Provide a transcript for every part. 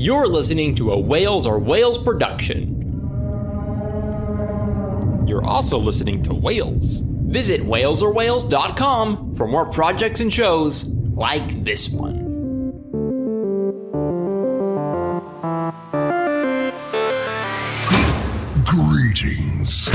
You're listening to a Whales Are Whales production. You're also listening to Whales. Visit whalesorewhales.com for more projects and shows like this one. Greetings.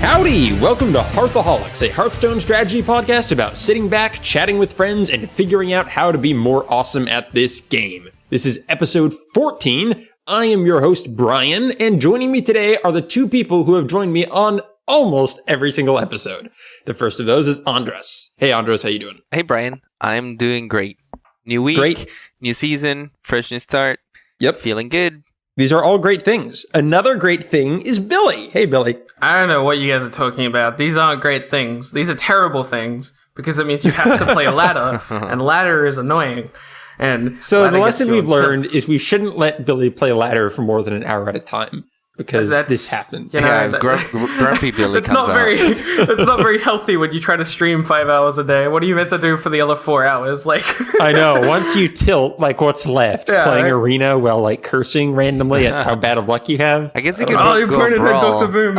Howdy! Welcome to Hearthaholics, a Hearthstone strategy podcast about sitting back, chatting with friends, and figuring out how to be more awesome at this game. This is episode 14. I am your host, Bryan, and joining me today are the two people who have joined me on almost every single episode. The first of those is Andres. Hey, Andres, how you doing? Hey, Bryan. I'm doing great. New week, new season, fresh new start. Yep. Feeling good. These are all great things. Another great thing is Billy. Hey, Billy. I don't know what you guys are talking about. These aren't great things. These are terrible things because it means you have to play ladder, and ladder is annoying. And so the lesson we've learned is we shouldn't let Billy play ladder for more than an hour at a time because this happens. You know, grumpy Billy comes out. It's not very healthy when you try to stream 5 hours a day. What are you meant to do for the other 4 hours? Like, I know. Once you tilt, like, what's left? Playing arena while like cursing randomly at how bad of luck you have. I guess you could you go pointed at brawl Dr. Boom,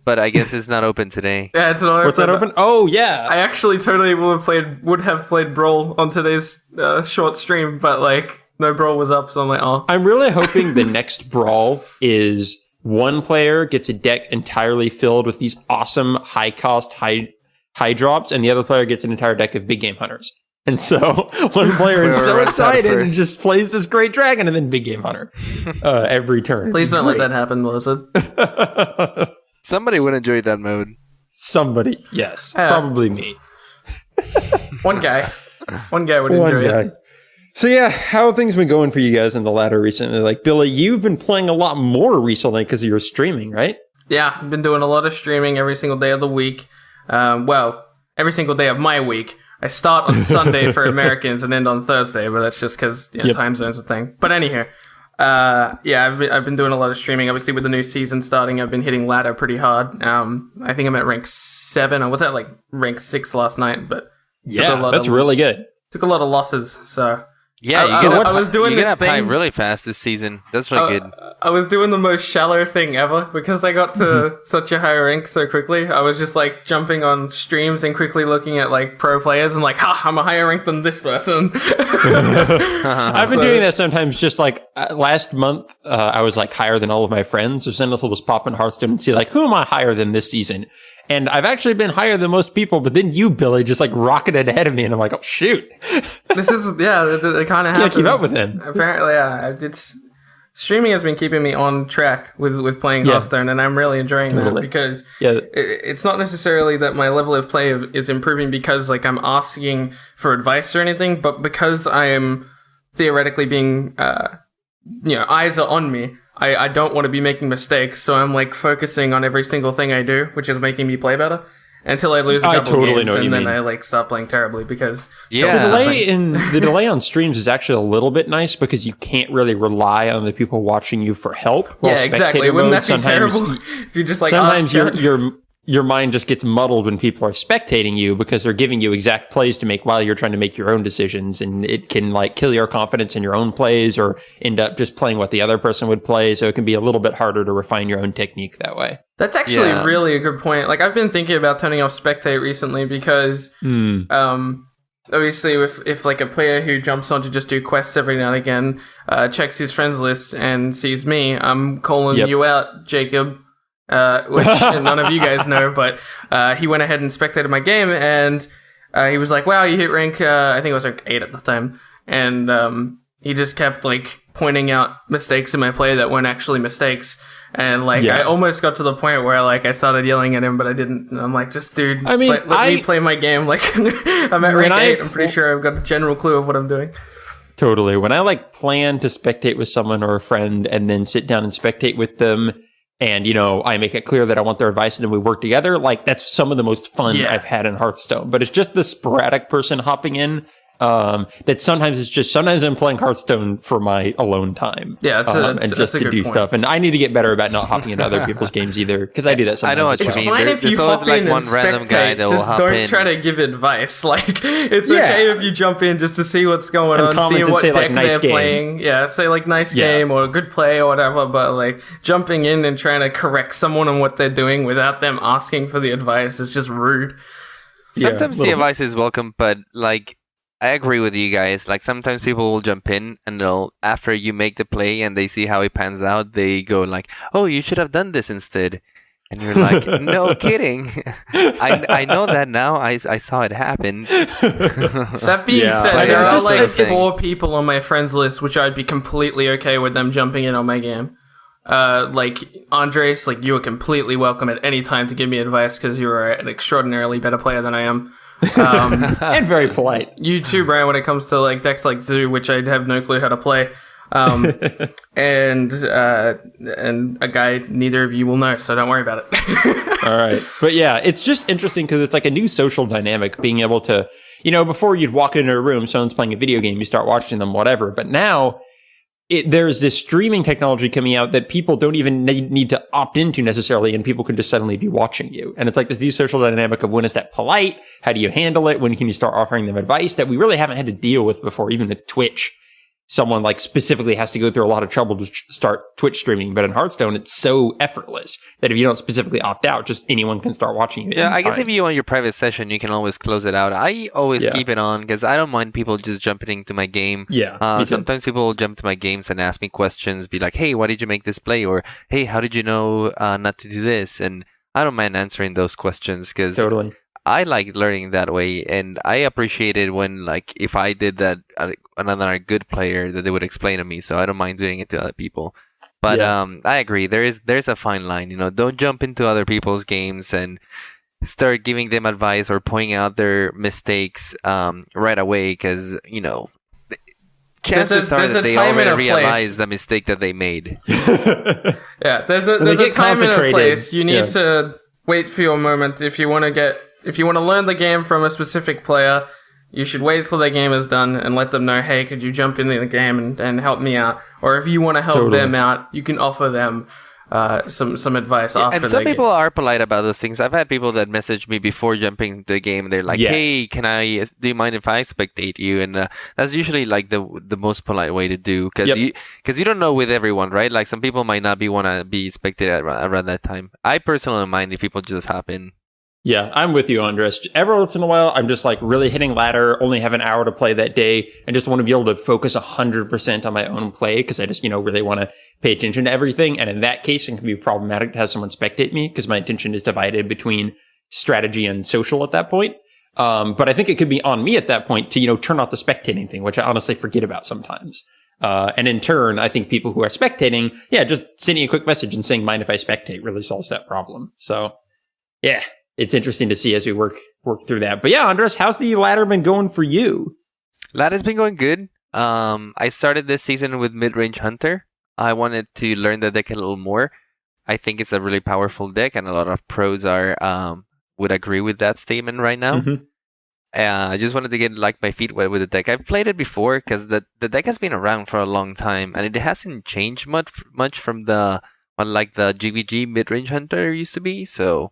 but I guess it's not open today. Yeah, it's not. What's that open? Oh yeah. I actually totally would have played Brawl on today's short stream, but like no Brawl was up, so I'm like, oh. I'm really hoping the next Brawl is one player gets a deck entirely filled with these awesome high cost high drops, and the other player gets an entire deck of big game hunters. And so one player is so excited and just plays this great dragon and then big game hunter every turn. Please don't let that happen, Blizzard. Somebody would enjoy that mode. Somebody, yes. Probably me. One guy would enjoy it. So yeah, how have things been going for you guys in the ladder recently? Like, Billy, you've been playing a lot more recently because of your streaming, right? Yeah, I've been doing a lot of streaming every single day of the week. Every single day of my week. I start on Sunday for Americans and end on Thursday, but that's just because time zone's a thing. But anyhow, I've been doing a lot of streaming. Obviously, with the new season starting, I've been hitting ladder pretty hard. I think I'm at rank 7. I was at like rank 6 last night, but that's really good. Took a lot of losses, so. Yeah, I was doing you this thing thing really fast this season. That's really good. I was doing the most shallow thing ever because I got to such a high rank so quickly. I was just like jumping on streams and quickly looking at like pro players and like, I'm a higher rank than this person. I've been doing that sometimes. Just like last month, I was like higher than all of my friends. So Sentinel was popping Hearthstone and see like, who am I higher than this season? And I've actually been higher than most people, but then you, Billy, just like rocketed ahead of me, and I'm like, oh shoot! This is it kind of happens. Can't keep up with him. Apparently, streaming has been keeping me on track with playing Hearthstone, and I'm really enjoying that because it's not necessarily that my level of play is improving because like I'm asking for advice or anything, but because I am theoretically being, eyes are on me. I don't want to be making mistakes, so I'm like focusing on every single thing I do, which is making me play better until I lose a couple games, and then I like stop playing terribly because the delay on streams is actually a little bit nice because you can't really rely on the people watching you for help. Yeah, exactly. Wouldn't that be terrible if you just like sometimes your mind just gets muddled when people are spectating you because they're giving you exact plays to make while you're trying to make your own decisions, and it can like kill your confidence in your own plays or end up just playing what the other person would play. So it can be a little bit harder to refine your own technique that way. That's actually really a good point. Like I've been thinking about turning off spectate recently because obviously if like a player who jumps on to just do quests every now and again checks his friends list and sees me, I'm calling you out, Jacob. Which none of you guys know, but he went ahead and spectated my game, and he was like, wow, you hit rank, I think it was like 8 at the time, and he just kept like pointing out mistakes in my play that weren't actually mistakes, and like I almost got to the point where like I started yelling at him, but I didn't, and I'm like, just dude, let me play my game. Like I'm at rank 8, I'm pretty sure I've got a general clue of what I'm doing. Totally. When I like plan to spectate with someone or a friend and then sit down and spectate with them, and, I make it clear that I want their advice and then we work together. Like, that's some of the most fun I've had in Hearthstone. But it's just the sporadic person hopping in. That sometimes I'm playing Hearthstone for my alone time. Yeah, and just to do stuff. And I need to get better about not hopping into other people's games either, because I do that sometimes. I know what you mean. Fine if There's you always hop like in one and random guy spectate, that will just hop don't in. try to give advice. Like, it's okay if you jump in just to see what's going And on, comment see and what say, deck like, nice they're game. playing. Yeah, say like nice game or good play or whatever. But like jumping in and trying to correct someone on what they're doing without them asking for the advice is just rude. Sometimes the advice is welcome, but like, I agree with you guys. Like, sometimes people will jump in and they'll, after you make the play and they see how it pans out, they go like, "Oh, you should have done this instead." And you're like, "No kidding. I know that now. I saw it happen." That being said, Like, there it's are just like a thing. 4 people on my friends list which I'd be completely okay with them jumping in on my game. Like Andres, like, you are completely welcome at any time to give me advice because you are an extraordinarily better player than I am. And very polite. You too, Bryan, when it comes to like decks like Zoo, which I have no clue how to play. And a guy neither of you will know, so don't worry about it. All right. But yeah, it's just interesting because it's like a new social dynamic, being able to, before you'd walk into a room, someone's playing a video game, you start watching them, whatever. But now there's this streaming technology coming out that people don't even need to opt into necessarily, and people can just suddenly be watching you. And it's like this new social dynamic of when is that polite? How do you handle it? When can you start offering them advice that we really haven't had to deal with before, even at Twitch? Someone like specifically has to go through a lot of trouble to start Twitch streaming. But in Hearthstone, it's so effortless that if you don't specifically opt out, just anyone can start watching you. Yeah, I guess if you want your private session, you can always close it out. I always keep it on because I don't mind people just jumping into my game. Yeah. Sometimes people will jump to my games and ask me questions, be like, "Hey, why did you make this play?" Or, "Hey, how did you know not to do this?" And I don't mind answering those questions because Totally. I like learning that way, and I appreciate it when, like, if I did that, another good player, that they would explain to me. So I don't mind doing it to other people. But I agree. There's a fine line. Don't jump into other people's games and start giving them advice or pointing out their mistakes right away, because chances are that they already realize the mistake that they made. Yeah, there's a time and a place. You need to wait for your moment if you want to learn the game from a specific player. You should wait till their game is done and let them know, "Hey, could you jump into the game and help me out?" Or if you want to help them out, you can offer them some advice after. And some people are polite about those things. I've had people that message me before jumping into the game. They're like, "Hey, do you mind if I spectate you?" And that's usually like the most polite way to do, because you don't know with everyone, right? Like, some people might not want to be spectated around that time. I personally don't mind if people just hop in. Yeah, I'm with you, Andres. Every once in a while, I'm just like really hitting ladder, only have an hour to play that day, and just want to be able to focus 100% on my own play because I just, really want to pay attention to everything. And in that case, it can be problematic to have someone spectate me because my attention is divided between strategy and social at that point. But I think it could be on me at that point to, turn off the spectating thing, which I honestly forget about sometimes. And in turn, I think people who are spectating, just sending a quick message and saying, "Mind if I spectate?" really solves that problem. So, yeah. It's interesting to see as we work through that. But yeah, Andres, how's the ladder been going for you? Ladder's been going good. I started this season with Mid-Range Hunter. I wanted to learn the deck a little more. I think it's a really powerful deck, and a lot of pros would agree with that statement right now. Mm-hmm. I just wanted to get my feet wet with the deck. I've played it before because the deck has been around for a long time, and it hasn't changed much from the GVG Mid-Range Hunter used to be. So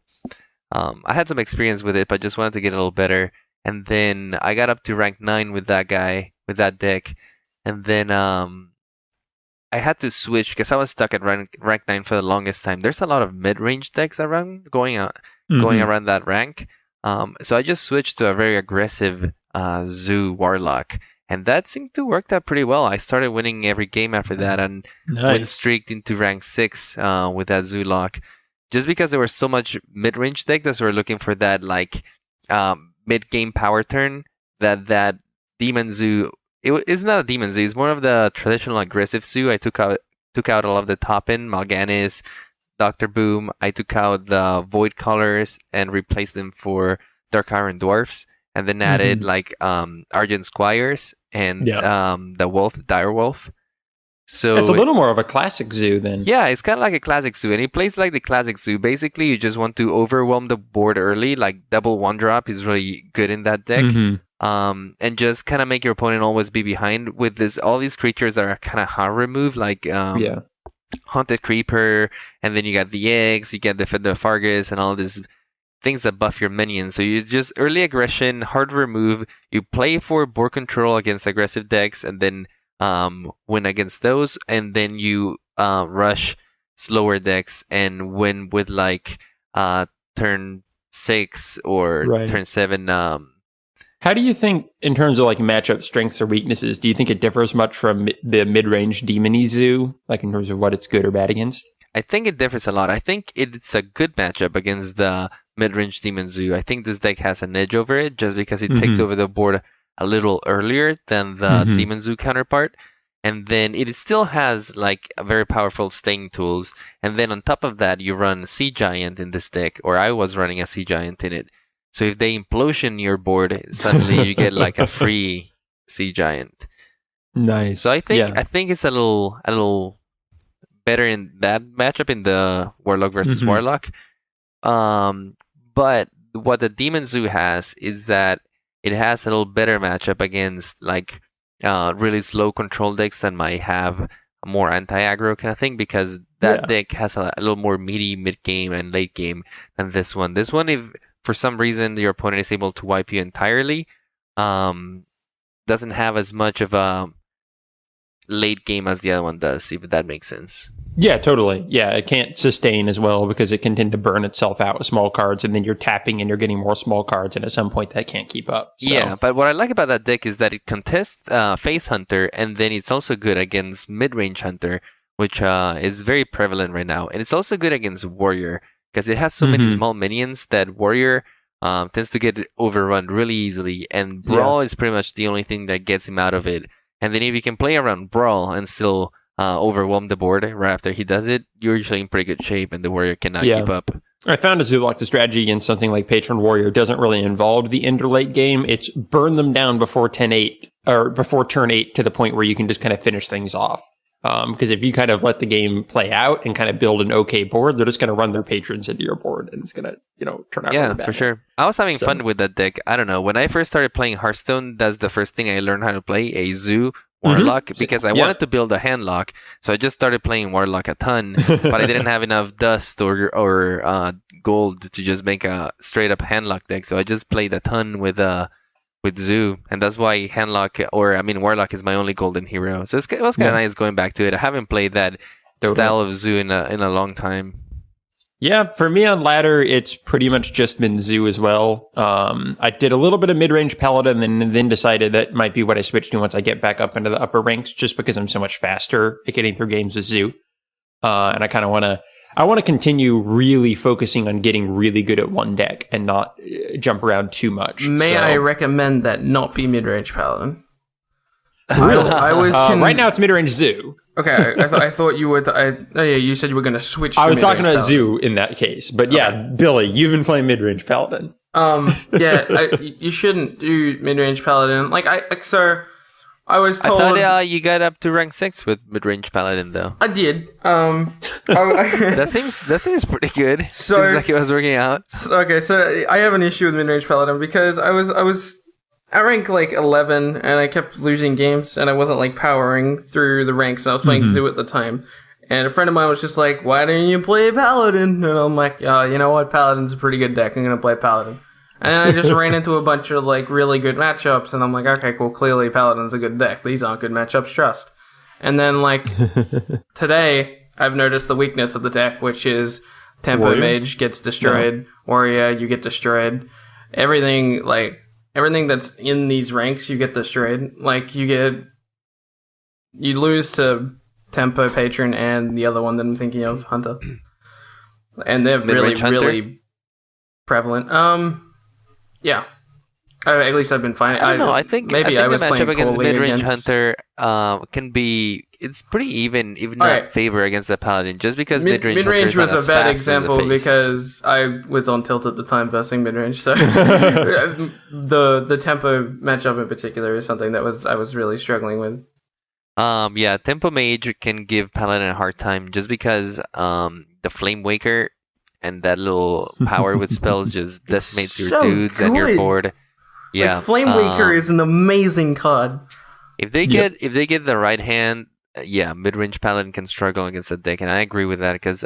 I had some experience with it, but just wanted to get a little better. And then I got up to rank 9 with that deck. And then I had to switch because I was stuck at rank 9 for the longest time. There's a lot of mid-range decks around going around that rank. So I just switched to a very aggressive Zoo Warlock. And that seemed to work out pretty well. I started winning every game after that and went streaked into rank 6 with that Zoo Lock. Just because there was so much mid-range deck that were looking for that mid-game power turn, that Demon Zoo, it's not a Demon Zoo, it's more of the traditional aggressive Zoo. I took out all of the top end, Mal'Ganis, Dr. Boom. I took out the Void Colors and replaced them for Dark Iron Dwarfs, and then added Argent Squires and the Wolf, Dire Wolf. So it's a little more of a classic zoo then. Yeah, it's kind of like a classic zoo, and he plays like the classic zoo. Basically, you just want to overwhelm the board early, like double one drop is really good in that deck. And just kind of make your opponent always be behind with all these creatures that are kind of hard remove, like Haunted Creeper, and then you got the eggs, you get the Fargus, and all these things that buff your minions. So you just early aggression, hard remove. You play for board control against aggressive decks, and then win against those, and then you rush slower decks and win with like turn 6 or turn 7. How do you think, in terms of like matchup strengths or weaknesses, do you think it differs much from the mid-range Demony Zoo, like in terms of what it's good or bad against? I think it differs a lot. I think it's a good matchup against the mid-range Demon Zoo. I think this deck has an edge over it just because it takes over the board a little earlier than the Demon Zoo counterpart. And then it still has like a very powerful staying tools. And then on top of that, you run Sea Giant in this deck, or I was running a Sea Giant in it. So if they implosion your board, suddenly you get like a free Sea Giant. Nice. So I think it's a little better in that matchup in the Warlock versus Warlock. But what the Demon Zoo has is that it has a little better matchup against like really slow control decks that might have a more anti-aggro kind of thing, because that deck has a little more meaty mid-game and late game than this one. This one, if for some reason your opponent is able to wipe you entirely, doesn't have as much of a late game as the other one does, if that makes sense. Yeah, totally. Yeah, it can't sustain as well because it can tend to burn itself out with small cards, and then you're tapping and you're getting more small cards, and at some point that can't keep up. So. Yeah, but what I like about that deck is that it contests Face Hunter, and then it's also good against Mid-Range Hunter, which is very prevalent right now. And it's also good against Warrior, because it has so many small minions that Warrior tends to get overrun really easily, and Brawl is pretty much the only thing that gets him out of it. And then if you can play around Brawl and still overwhelm the board right after he does it, you're usually in pretty good shape, and the Warrior cannot keep up. I found a Zoolock, the strategy against something like Patron Warrior doesn't really involve the end or late game. It's burn them down before 10-8 or before turn 8 to the point where you can just kind of finish things off. Because if you kind of let the game play out and kind of build an okay board, they're just going to run their patrons into your board, and it's going to, turn out really bad. Yeah, for sure. I was having fun with that deck. I don't know. When I first started playing Hearthstone, that's the first thing I learned how to play, a Zoo Warlock, because I wanted to build a handlock. So I just started playing Warlock a ton, but I didn't have enough dust or gold to just make a straight up handlock deck. So I just played a ton with Zoo, and that's why Warlock is my only golden hero. So it was kind of nice going back to it. I haven't played that style of Zoo in a long time. Yeah, for me on ladder, it's pretty much just been Zoo as well. I did a little bit of mid-range Paladin, and then decided that might be what I switched to once I get back up into the upper ranks, just because I'm so much faster at getting through games with Zoo. And I kind of want to continue really focusing on getting really good at one deck and not jump around too much. May I recommend that not be mid-range Paladin? I was right now it's mid-range Zoo. Okay, I thought you would. You said you were going to switch. I was talking about Zoo in that case, but Billy, you've been playing mid-range Paladin. You shouldn't do mid-range Paladin. I was told. I thought you got up to rank 6 with mid-range Paladin, though. I did. That seems pretty good. Seems like it was working out. Okay, so I have an issue with mid-range Paladin because I was at rank 11, and I kept losing games, and I wasn't powering through the ranks, and I was playing Zoo at the time. And a friend of mine was just like, "Why don't you play Paladin?" And I'm like, you know what? Paladin's a pretty good deck. I'm gonna play Paladin. And I just ran into a bunch of really good matchups, and I'm like, okay, cool. Clearly, Paladin's a good deck. These aren't good matchups. Trust. And then today, I've noticed the weakness of the deck, which is Tempo Warrior? Mage gets destroyed. Warrior, you get destroyed. Everything that's in these ranks, you get destroyed. You lose to Tempo, Patron, and the other one that I'm thinking of, Hunter. And they're really prevalent. Yeah. At least I've been fine. I don't know. I think the matchup against mid-range Hunter can be... It's pretty even, if not favor against the Paladin, just because mid-range Hunter is was a bad example because I was on tilt at the time versing mid-range, so the tempo matchup in particular is something that I was really struggling with. Yeah, Tempo Mage can give Paladin a hard time just because the Flame Waker and that little power with spells just decimates your So dudes and your good. board. Yeah, Like, Flame Waker is an amazing card. if they get the right hand, yeah, mid-range Paladin can struggle against the deck, and I agree with that because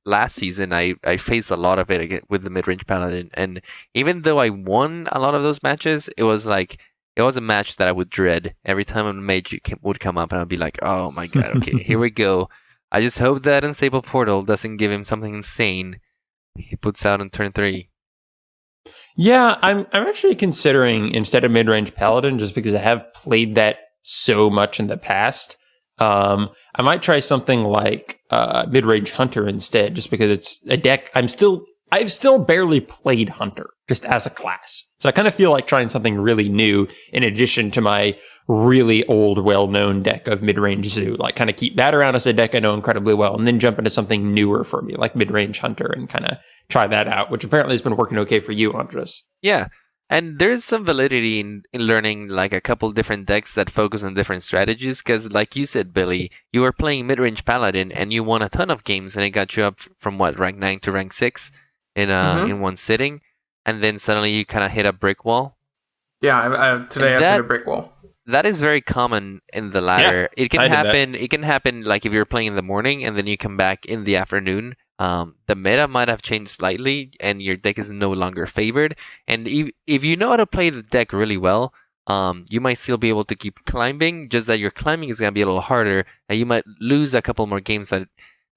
last season I faced a lot of it with the mid-range Paladin, and even though I won a lot of those matches, it was a match that I would dread every time a mage would come up, and I'd be like, oh my god, okay, here we go. I just hope that Unstable Portal doesn't give him something insane he puts out on turn 3. Yeah, I'm actually considering instead of mid-range Paladin, just because I have played that so much in the past. I might try something like mid-range Hunter instead, just because it's a deck I've still barely played Hunter just as a class. So I kind of feel like trying something really new in addition to my really old, well-known deck of mid-range Zoo. Like kind of keep that around as a deck I know incredibly well, and then jump into something newer for me, like mid-range Hunter, and kind of try that out, which apparently has been working okay for you, Andres. Yeah. And there's some validity in learning like a couple different decks that focus on different strategies, because like you said, Billy, you were playing mid-range Paladin and you won a ton of games, and it got you up from rank 9 to rank 6 in one sitting, and then suddenly you kind of hit a brick wall. Yeah, today I hit a brick wall. That is very common in the ladder. Yeah, it can happen. It can happen like if you're playing in the morning and then you come back in the afternoon. The meta might have changed slightly, and your deck is no longer favored. And if you know how to play the deck really well, you might still be able to keep climbing. Just that your climbing is gonna be a little harder, and you might lose a couple more games than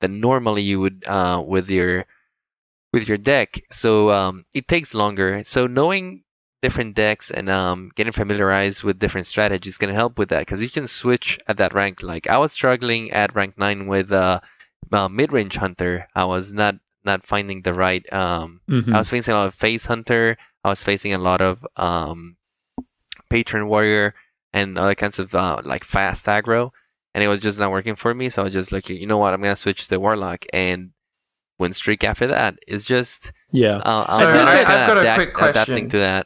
normally you would with your deck. So it takes longer. So knowing different decks and getting familiarized with different strategies can help with that, because you can switch at that rank. Like I was struggling at rank 9 with mid-range Hunter. I was not finding the right I was facing a lot of Face Hunter. I was facing a lot of Patron Warrior and other kinds of like fast aggro, and it was just not working for me. So I was just like, you know what, I'm gonna switch to Warlock, and win streak after that is just Yeah. I've got a quick question. Adapting to that.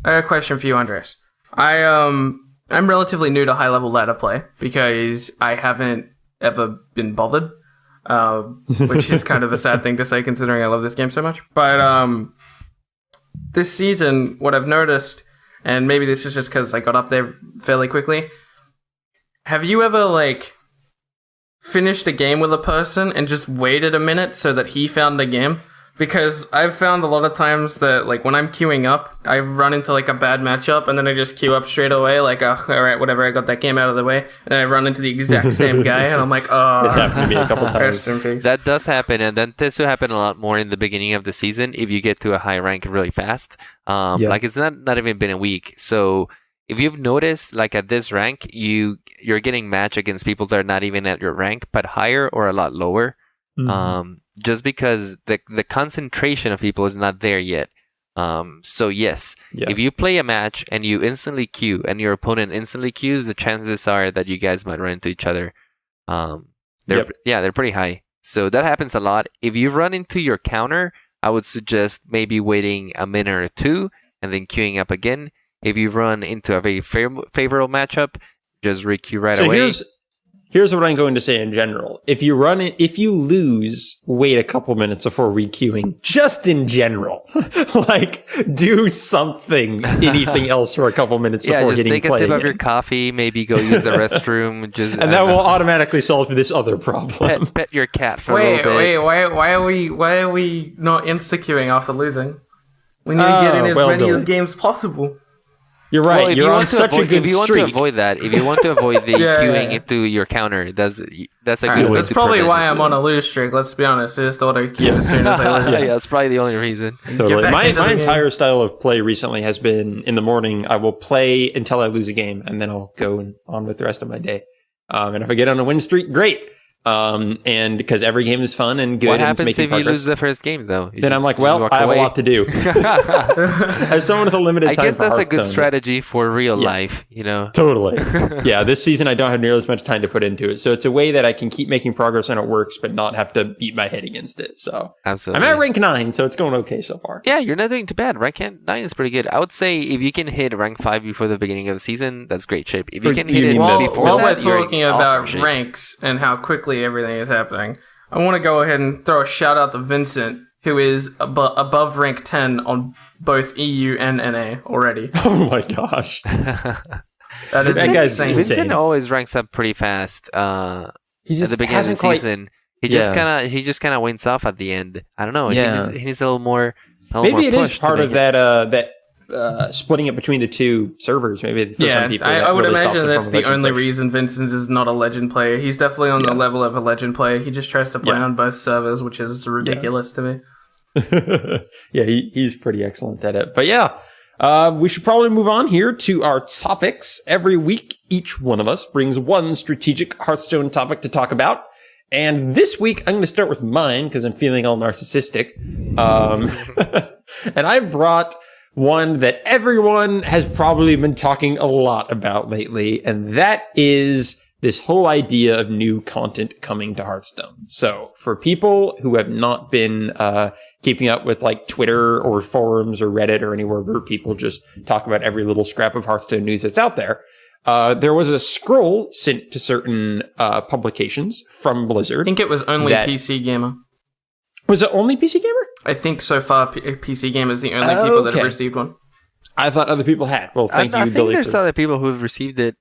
I have a question for you, Andres. I'm relatively new to high level ladder play because I haven't ever been bothered, which is kind of a sad thing to say considering I love this game so much. But this season, what I've noticed, and maybe this is just because I got up there fairly quickly, have you ever like finished a game with a person and just waited a minute so that he found the game? Because I've found a lot of times that, like, when I'm queuing up, I run into, like, a bad matchup, and then I just queue up straight away, like, oh, alright, whatever, I got that game out of the way, and I run into the exact same guy, and I'm like, oh. It's happened to me a couple times. That does happen, and that tends to happen a lot more in the beginning of the season if you get to a high rank really fast. Like, it's not even been a week, so if you've noticed, like, at this rank, you're getting matched against people that are not even at your rank, but higher or a lot lower. Just because the concentration of people is not there yet. So yes, if you play a match and you instantly queue and your opponent instantly queues, the chances are that you guys might run into each other. They're pretty high. So that happens a lot. If you run into your counter, I would suggest maybe waiting a minute or two and then queuing up again. If you run into a very favorable matchup, just re-queue right away. Here's what I'm going to say in general. If you lose, wait a couple minutes before re-queuing. Just in general. Like, do something, anything else for a couple minutes before hitting play. Yeah, just take a sip of your coffee, maybe go use the restroom. And that will automatically solve this other problem. Pet your cat for a little bit. Why are we not insta-queuing after losing? We need to get in as many games possible. You're right. You're on such a good streak. If you want to avoid that, if you want to avoid the queuing into your counter, that's a good way. That's probably why I'm on a lose streak. Let's be honest. I just auto queue as soon as I lose. Yeah, that's probably the only reason. Totally. My entire style of play recently has been in the morning. I will play until I lose a game, and then I'll go on with the rest of my day. And if I get on a win streak, great. And because every game is fun and good. What and happens making if progress. you lose the first game, though? Then I'm like, well, I have a lot to do. As someone with a limited time, I guess that's a good Hearthstone, strategy for real life, you know? Totally. Yeah, this season I don't have nearly as much time to put into it. So it's a way that I can keep making progress when it works, but not have to beat my head against it. So Absolutely. I'm at rank 9, so it's going okay so far. Yeah, you're not doing too bad. Rank 9 is pretty good. I would say if you can hit rank 5 before the beginning of the season, that's great shape. If you can hit it before while that, we're you're talking in about awesome shape. ranks and how quickly everything is happening, I want to go ahead and throw a shout out to Vincent, who is above rank 10 on both EU and NA already. Oh my gosh. That is That guy's insane. insane. Vincent always ranks up pretty fast at the beginning of the season. He just kind of wins off at the end. I don't know. Yeah. He needs a little more. Maybe it push is to part make of it. that splitting it between the two servers. Maybe for some people. I that would really stops imagine it that's from a the legend only push. reason Vincent is not a legend player. He's definitely on the Yeah. level of a legend player. He just tries to play Yeah. on both servers, which is ridiculous to me. Yeah, he's pretty excellent at it. But yeah, we should probably move on here to our topics. Every week, each one of us brings one strategic Hearthstone topic to talk about. And this week, I'm going to start with mine because I'm feeling all narcissistic. And I brought one that everyone has probably been talking a lot about lately, and that is this whole idea of new content coming to Hearthstone. So for people who have not been keeping up with like Twitter or forums or Reddit or anywhere where people just talk about every little scrap of Hearthstone news that's out there, there was a scroll sent to certain publications from Blizzard. I think it was only PC Gamer. Was it only PC Gamer? I think so far PC Gamer is the only people that have Okay. received one. I thought other people had. Well, thank you, I think Billy. there's other people who've received it.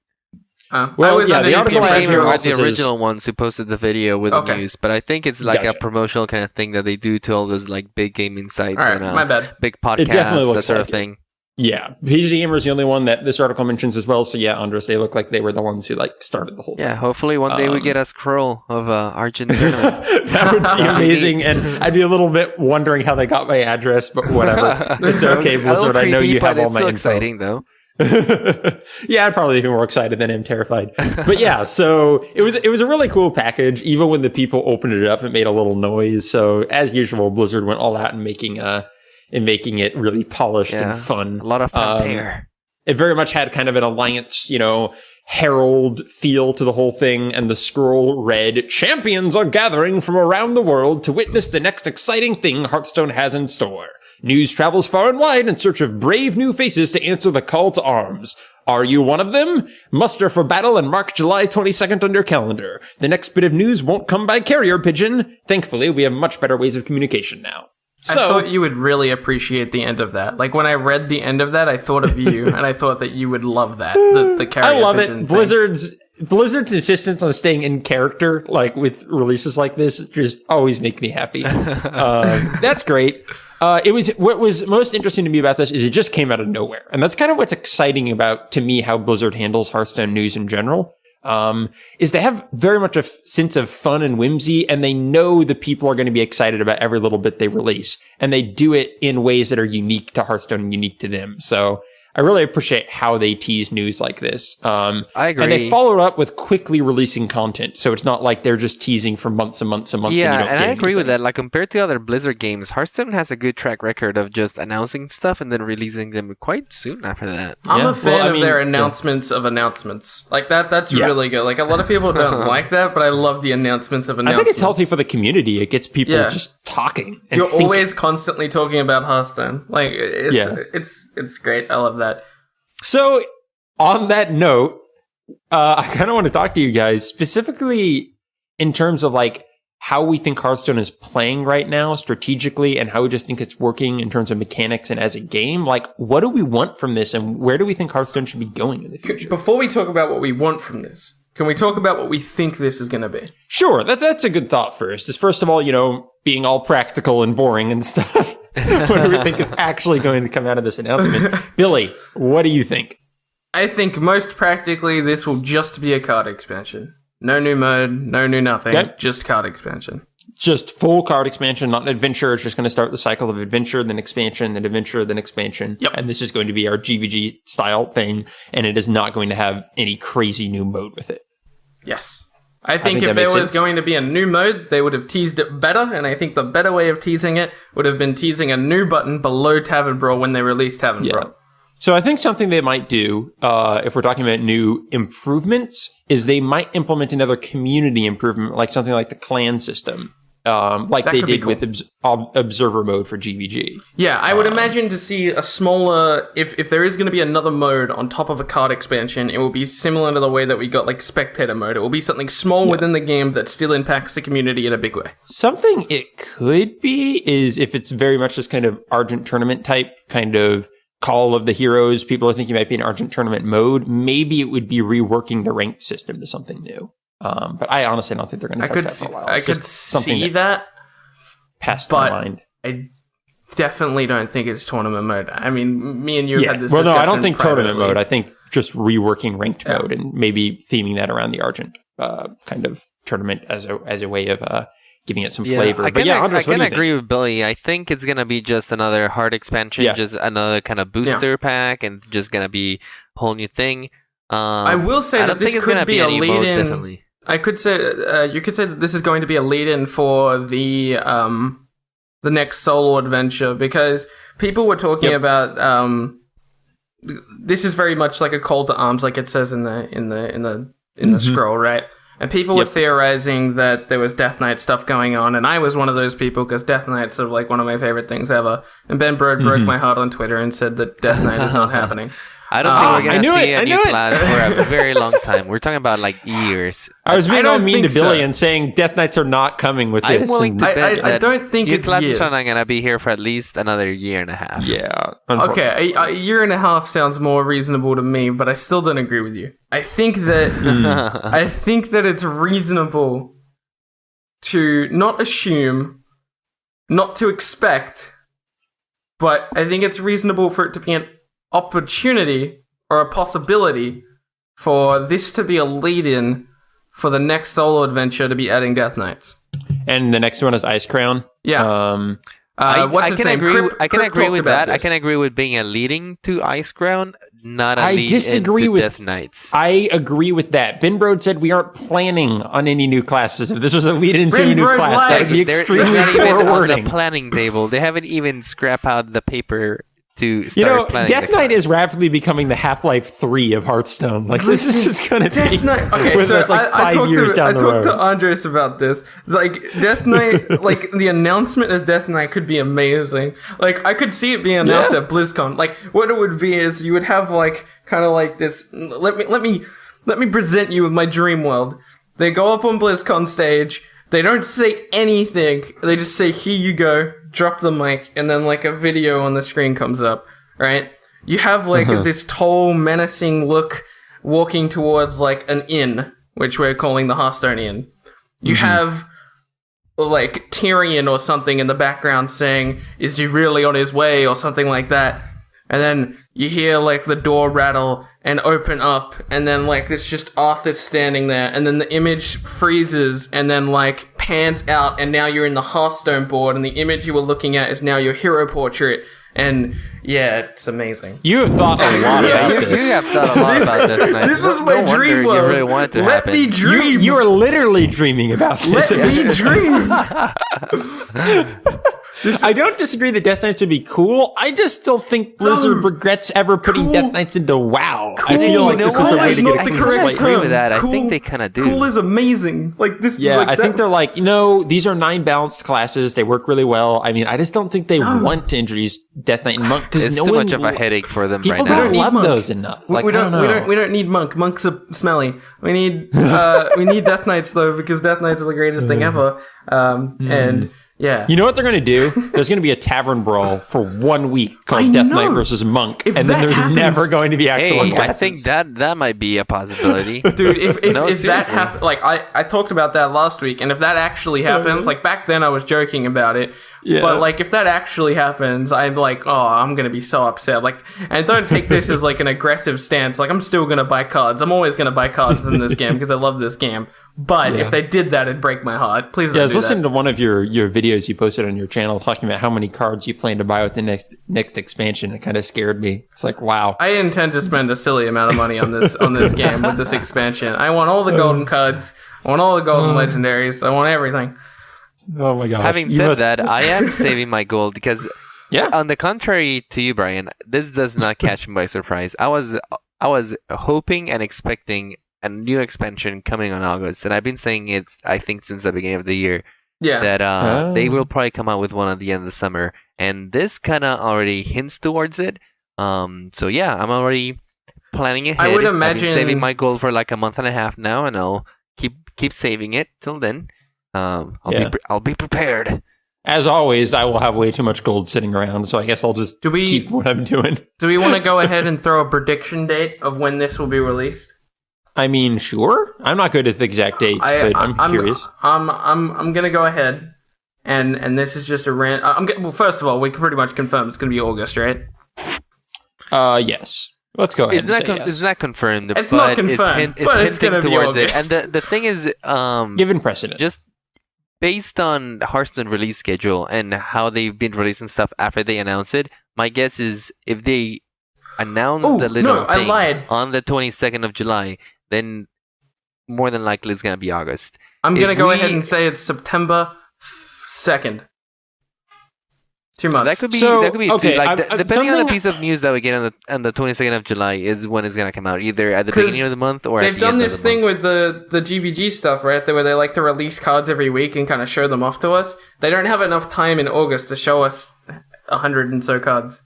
Well, yeah, the article I have Gamer here are also the says- original ones who posted the video with the news, but I think it's like Gotcha. a promotional kind of thing that they do to all those like big gaming sites All right, and my bad. big definitely podcasts, looks that sort like of thing. Yeah, PC Gamer is the only one that this article mentions as well. So yeah, Andres, they look like they were the ones who like started the whole Yeah, thing. hopefully one day we get a scroll of Argent tournament. That would be amazing, and I'd be a little bit wondering how they got my address, but whatever. It's okay, Blizzard. I know you have all my info. It's still exciting though. Yeah, I'd probably be more excited than I'm terrified. But yeah, so it was a really cool package. Even when the people opened it up, it made a little noise. So as usual, Blizzard went all out in making it really polished and fun. A lot of fanfare. It very much had kind of an alliance, herald feel to the whole thing, and the scroll read, "Champions are gathering from around the world to witness the next exciting thing Hearthstone has in store. News travels far and wide in search of brave new faces to answer the call to arms. Are you one of them? Muster for battle and mark July 22nd on your calendar. The next bit of news won't come by carrier pigeon. Thankfully, we have much better ways of communication now." I thought you would really appreciate the end of that. Like when I read the end of that, I thought of you, and I thought that you would love that. The carrier I love pigeon it. thing. Blizzard's insistence on staying in character, like with releases like this, just always make me happy. That's great. What was most interesting to me about this is it just came out of nowhere, and that's kind of what's exciting about to me how Blizzard handles Hearthstone news in general. Is they have very much a sense of fun and whimsy, and they know the people are going to be excited about every little bit they release, and they do it in ways that are unique to Hearthstone and unique to them. So I really appreciate how they tease news like this. I agree. And they follow it up with quickly releasing content, so it's not like they're just teasing for months and months and months. Yeah, and you don't and get I agree with anything. that. Like compared to other Blizzard games, Hearthstone has a good track record of just announcing stuff and then releasing them quite soon after that. I'm Yeah, a fan well, I of mean, their yeah. announcements of announcements. Like that's Yeah. really good. Like a lot of people don't like that, but I love the announcements of I announcements. think it's healthy for the community. It gets people Yeah. just talking. And You're thinking. always constantly talking about Hearthstone. Like it's great. I love that. So, on that note, I kind of want to talk to you guys specifically in terms of like how we think Hearthstone is playing right now strategically and how we just think it's working in terms of mechanics and as a game. Like, what do we want from this and where do we think Hearthstone should be going in the future? Before we talk about what we want from this, can we talk about what we think this is going to be? Sure, that's a good thought first. Is first of all, being all practical and boring and stuff. What do we think is actually going to come out of this announcement? Billy, what do you think? I think most practically this will just be a card expansion. No new mode, no new nothing, Okay. just card expansion. Just full card expansion, not an adventure. It's just going to start the cycle of adventure, then expansion, then adventure, then expansion. Yep. And this is going to be our GVG style thing, and it is not going to have any crazy new mode with it. Yes. I think if there was going to be a new mode, they would have teased it better, and I think the better way of teasing it would have been teasing a new button below Tavern Brawl when they released Tavern Brawl. So I think something they might do, if we're talking about new improvements, is they might implement another community improvement, like something like the clan system. Like they did with observer mode for GVG. Yeah, I would imagine to see a smaller... If there is going to be another mode on top of a card expansion, it will be similar to the way that we got like spectator mode. It will be something small within the game that still impacts the community in a big way. Something it could be is if it's very much this kind of Argent tournament type, kind of Call of the Heroes, people are thinking it might be an Argent tournament mode, maybe it would be reworking the ranked system to something new. But I honestly don't think they're going to touch that for a while. I could see that passed my mind. I definitely don't think it's tournament mode. I mean, me and you had this. Well, no, I don't think tournament mode. I think just reworking ranked mode and maybe theming that around the Argent kind of tournament as a way of giving it some flavor. I can agree with Billy. I think it's going to be just another hard expansion, just another kind of booster pack, and just going to be a whole new thing. I will say that this could be a lead-in. Definitely. I could say you could say that this is going to be a lead-in for the next solo adventure, because people were talking about this is very much like a call to arms, like it says in the scroll, right? And people were theorizing that there was Death Knight stuff going on, and I was one of those people because Death Knight's are like one of my favorite things ever. And Ben Brode broke my heart on Twitter and said that Death Knight is not happening. I don't think we're going to see a new class for a very long time. We're talking about like years. I was being all mean to Billy and saying Death Knights are not coming with this. I'm willing to bet I don't think new it's classes years. are not going to be here for at least another year and a half. Yeah. Okay, a year and a half sounds more reasonable to me, but I still don't agree with you. I think that I think that it's reasonable to not assume, not to expect, but I think it's reasonable for it to be an opportunity or a possibility for this to be a lead-in for the next solo adventure to be adding Death Knights. And the next one is Ice Crown. Yeah. I can agree with that. I can agree with being a leading to Ice Crown, not a lead into Death Knights. I agree with that. Ben Brode said we aren't planning on any new classes. If this was a lead into a new class, that would be extremely forwarding. On the planning table, they haven't even scrapped out the paper to start planning. Death Knight is rapidly becoming the Half-Life 3 of Hearthstone. Like, this is just going to be with us like 5 years down the road. I talked to Andres about this. Like, Death Knight, like, the announcement of Death Knight could be amazing. Like, I could see it being announced at BlizzCon. Like, what it would be is you would have, like, kind of like this, let me present you with my dream world. They go up on BlizzCon stage, they don't say anything, they just say, here you go, drop the mic, and then like a video on the screen comes up, right? You have like this tall, menacing look walking towards like an inn, which we're calling the Hearthstone Inn. You have like Tyrion or something in the background saying, is he really on his way, or something like that. And then you hear like the door rattle and open up, and then like it's just Arthur standing there, and then the image freezes and then like pans out, and now you're in the Hearthstone board, and the image you were looking at is now your hero portrait. And yeah, it's amazing. You have thought a lot about this. You have thought a lot about this. This is my dream world. You really want it to happen. Let me dream. You are literally dreaming about this. Let me dream. I don't disagree that Death Knights would be cool. I just still think Blizzard regrets ever putting Death Knights into WoW. I feel like this is the way to get a clean slate. I agree with that. I think they kind of do. Cool is amazing. Like this. Yeah, like I think they're like, these are 9 balanced classes. They work really well. I mean, I just don't think they want to introduce Death Knight and Monk because it's too much of a headache for them right now. People don't love those enough. Like, we don't need Monk. Monks are smelly. We need Death Knights though, because Death Knights are the greatest thing ever. And yeah. You know what they're going to do? There's going to be a tavern brawl for 1 week called Death Knight versus Monk, and then there's never going to be actual classes. I think that might be a possibility. Dude, if that happens, like I talked about that last week, and if that actually happens, like back then I was joking about it, but like if that actually happens, I'm like, I'm going to be so upset. Like, and don't take this as like an aggressive stance. Like, I'm still going to buy cards. I'm always going to buy cards in this game because I love this game. But if they did that, it'd break my heart. Please don't I was do listening that. to one of your videos you posted on your channel talking about how many cards you plan to buy with the next expansion. It kind of scared me. It's like, wow. I intend to spend a silly amount of money on this game with this expansion. I want all the golden cards. I want all the golden legendaries. I want everything. Oh my gosh. Having said that, I am saving my gold because, Yeah. on the contrary to you, Brian, this does not catch me by surprise. I was hoping and expecting a new expansion coming on August, and I've been saying it, I think, since the beginning of the year. Yeah. That they will probably come out with one at the end of the summer, and this kind of already hints towards it. So yeah, I'm already planning ahead. I would I've imagine been saving my gold for like a month and a half now, and I'll keep saving it till then. I'll be prepared. As always, I will have way too much gold sitting around, so I guess I'll just keep what I'm doing. Do we want to go ahead and throw a prediction date of when this will be released? I mean, sure. I'm not good at the exact dates, but I'm curious. I'm gonna go ahead, and this is just a rant. Well, first of all, we can pretty much confirm it's gonna be August, right? Yes. Let's go ahead. It's not confirmed. It's not confirmed, it's but it's hinting gonna be towards it. August. And the thing is, given precedent, just based on Hearthstone release schedule and how they've been releasing stuff after they announce it, my guess is if they announce the little thing on the 22nd of July, then more than likely it's gonna be August. I'm gonna go ahead and say it's September 2nd. 2 months. That could be okay, depending on the piece of news that we get on the 22nd of July is when it's gonna come out, either at the beginning of the month or at the end of the month. They've done this thing with the GVG stuff, right? Where they like to release cards every week and kind of show them off to us. They don't have enough time in August to show us 100 and so cards.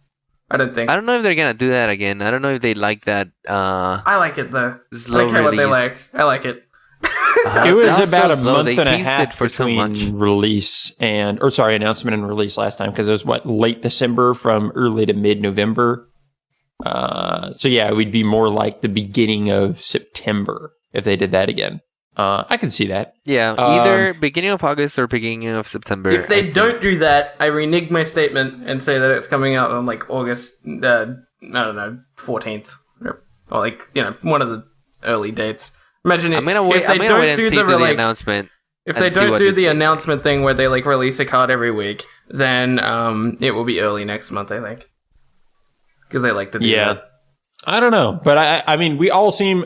I don't think. I don't know if they're gonna do that again. I don't know if they like that. I like it though. Slow I don't care what they release. like. I like it. it was about a month and a teased half it for so between release announcement and release last time, because it was late December from early to mid-November. So yeah, it would be more like the beginning of September if they did that again. I can see that. Yeah, either beginning of August or beginning of September. If they don't do that, I renege my statement and say that it's coming out on like August, I don't know, 14th, or like, one of the early dates. Imagine I'm gonna wait. I'm gonna wait and see to the announcement. If they don't do the announcement thing where they like release a card every week, then it will be early next month, I think, because they like to do that. I don't know, but I mean, we all seem.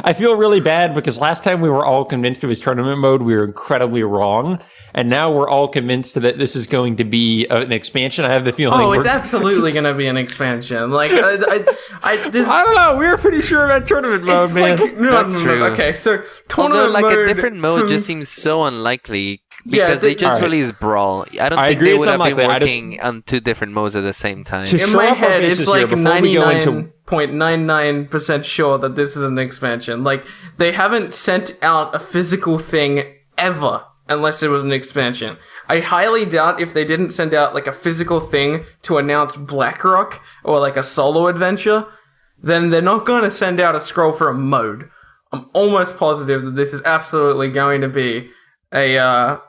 I feel really bad because last time we were all convinced it was tournament mode, we were incredibly wrong, and now we're all convinced that this is going to be an expansion. I have the feeling. Oh, it's absolutely going to be an expansion. Like, I don't know. We were pretty sure about tournament mode, man. That's true. Okay, so tournament mode. Although, a different mode just seems so unlikely because they just released Brawl. I don't think they would have been working on two different modes at the same time. In my head, it's like 99.99% sure that this is an expansion. Like, they haven't sent out a physical thing ever unless it was an expansion. I highly doubt if they didn't send out like a physical thing to announce BlackRock or like a solo adventure, then they're not going to send out a scroll for a mode. I'm almost positive that this is absolutely going to be a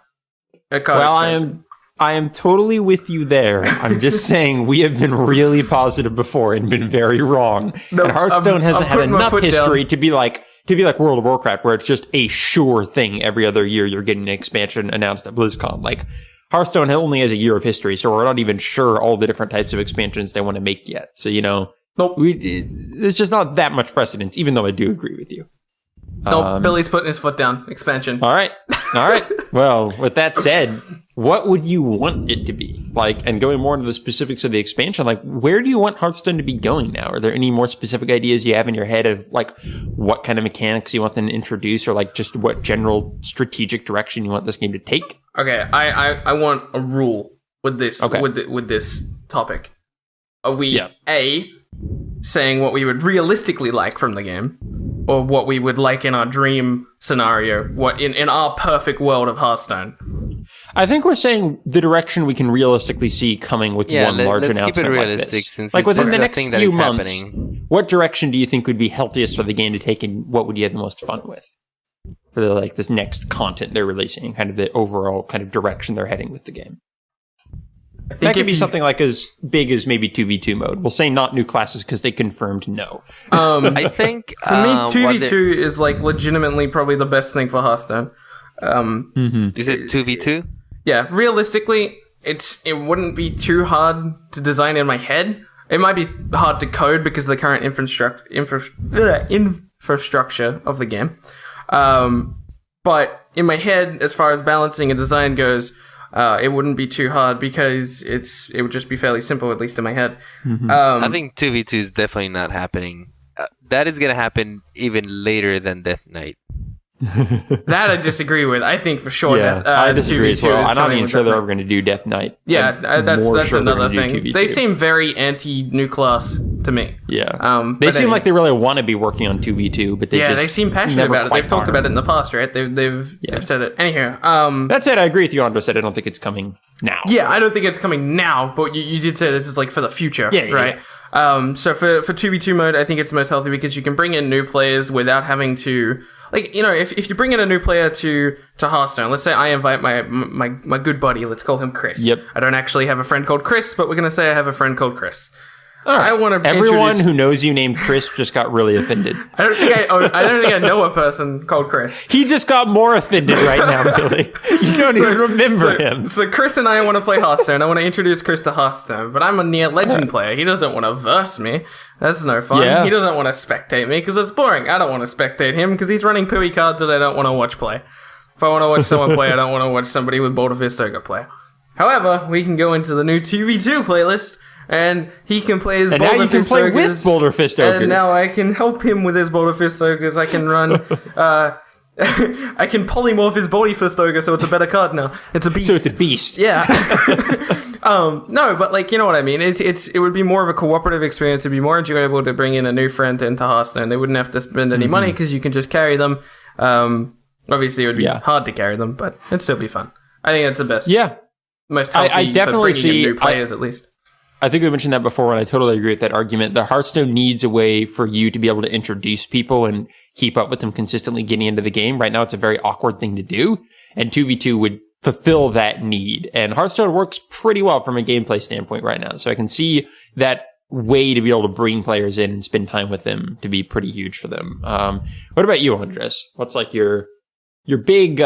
card expansion. I am totally with you there. I'm just saying we have been really positive before and been very wrong. No, and Hearthstone hasn't had enough history down. to be like World of Warcraft, where it's just a sure thing every other year you're getting an expansion announced at BlizzCon. Like, Hearthstone only has a year of history, so we're not even sure all the different types of expansions they want to make yet. So, nope. There's just not that much precedence, even though I do agree with you. Nope, Billy's putting his foot down. Expansion. All right. Well, with that said, what would you want it to be? Like, and going more into the specifics of the expansion, like, where do you want Hearthstone to be going now? Are there any more specific ideas you have in your head of, like, what kind of mechanics you want them to introduce, or, like, just what general strategic direction you want this game to take? Okay, I want a rule with this, with this topic. Are we, A, saying what we would realistically like from the game, or what we would like in our dream scenario, what in our perfect world of Hearthstone? I think we're saying the direction we can realistically see coming with one large announcement keep it realistic, like this. Since like within the next few months, happening. What direction do you think would be healthiest for the game to take, and what would you have the most fun with for this next content they're releasing, and kind of the overall kind of direction they're heading with the game? That could be something like as big as maybe 2v2 mode. We'll say not new classes because they confirmed no. I think for me, 2v2 is like legitimately probably the best thing for Hearthstone. Is it 2v2? Yeah, realistically, it wouldn't be too hard to design in my head. It might be hard to code because of the current infrastructure of the game. But in my head, as far as balancing and design goes, it wouldn't be too hard because it would just be fairly simple, at least in my head. I think 2v2 is definitely not happening. That is going to happen even later than Death Knight. That I disagree with. I think for sure. I disagree as well. I'm not even sure they're Death ever going to do Death Knight. Yeah, that's sure another thing. 2v2. They seem very anti-new class to me. Yeah. They seem like they really want to be working on 2v2, but they seem passionate about it. They've talked about it in the past, right? They've said it. Anyhow, that said, I agree with you, Andres. I don't think it's coming now. Yeah, I don't think it's coming now, but you did say this is like for the future, right? Yeah. So for 2v2 mode, I think it's most healthy because you can bring in new players without having to, like, you know, if you bring in a new player to Hearthstone, let's say I invite my good buddy, let's call him Chris. Yep. I don't actually have a friend called Chris, but we're going to say I have a friend called Chris. I want to Everyone who knows you named Chris just got really offended. I don't think I know a person called Chris. He just got more offended right now, Billy. You don't even remember him. So Chris and I want to play Hearthstone. I want to introduce Chris to Hearthstone, but I'm a near legend player. He doesn't want to verse me. That's no fun. Yeah. He doesn't want to spectate me because it's boring. I don't want to spectate him because he's running pooey cards that I don't want to watch play. If I want to watch someone play, I don't want to watch somebody with Boulder Fist Ogre play. However, we can go into the new 2v2 playlist. And he can play his Boulder Fist Ogres. And now you can play with Boulder Fist Ogres. And now I can help him with his Boulder Fist Ogres. I can run... I can polymorph his Boulder Fist Ogre so it's a better card now. It's a beast. So it's a beast. Yeah. No, but like, you know what I mean? It would be more of a cooperative experience. It'd be more enjoyable to bring in a new friend into Hearthstone. They wouldn't have to spend any money because you can just carry them. Obviously, it would be hard to carry them, but it'd still be fun. I think that's the best. Yeah. Most healthy I definitely for bringing in see new players, at least. I think we mentioned that before, and I totally agree with that argument. The Hearthstone needs a way for you to be able to introduce people and keep up with them consistently getting into the game. Right now, it's a very awkward thing to do, and 2v2 would fulfill that need. And Hearthstone works pretty well from a gameplay standpoint right now, so I can see that way to be able to bring players in and spend time with them to be pretty huge for them. What about you, Andres? What's like your big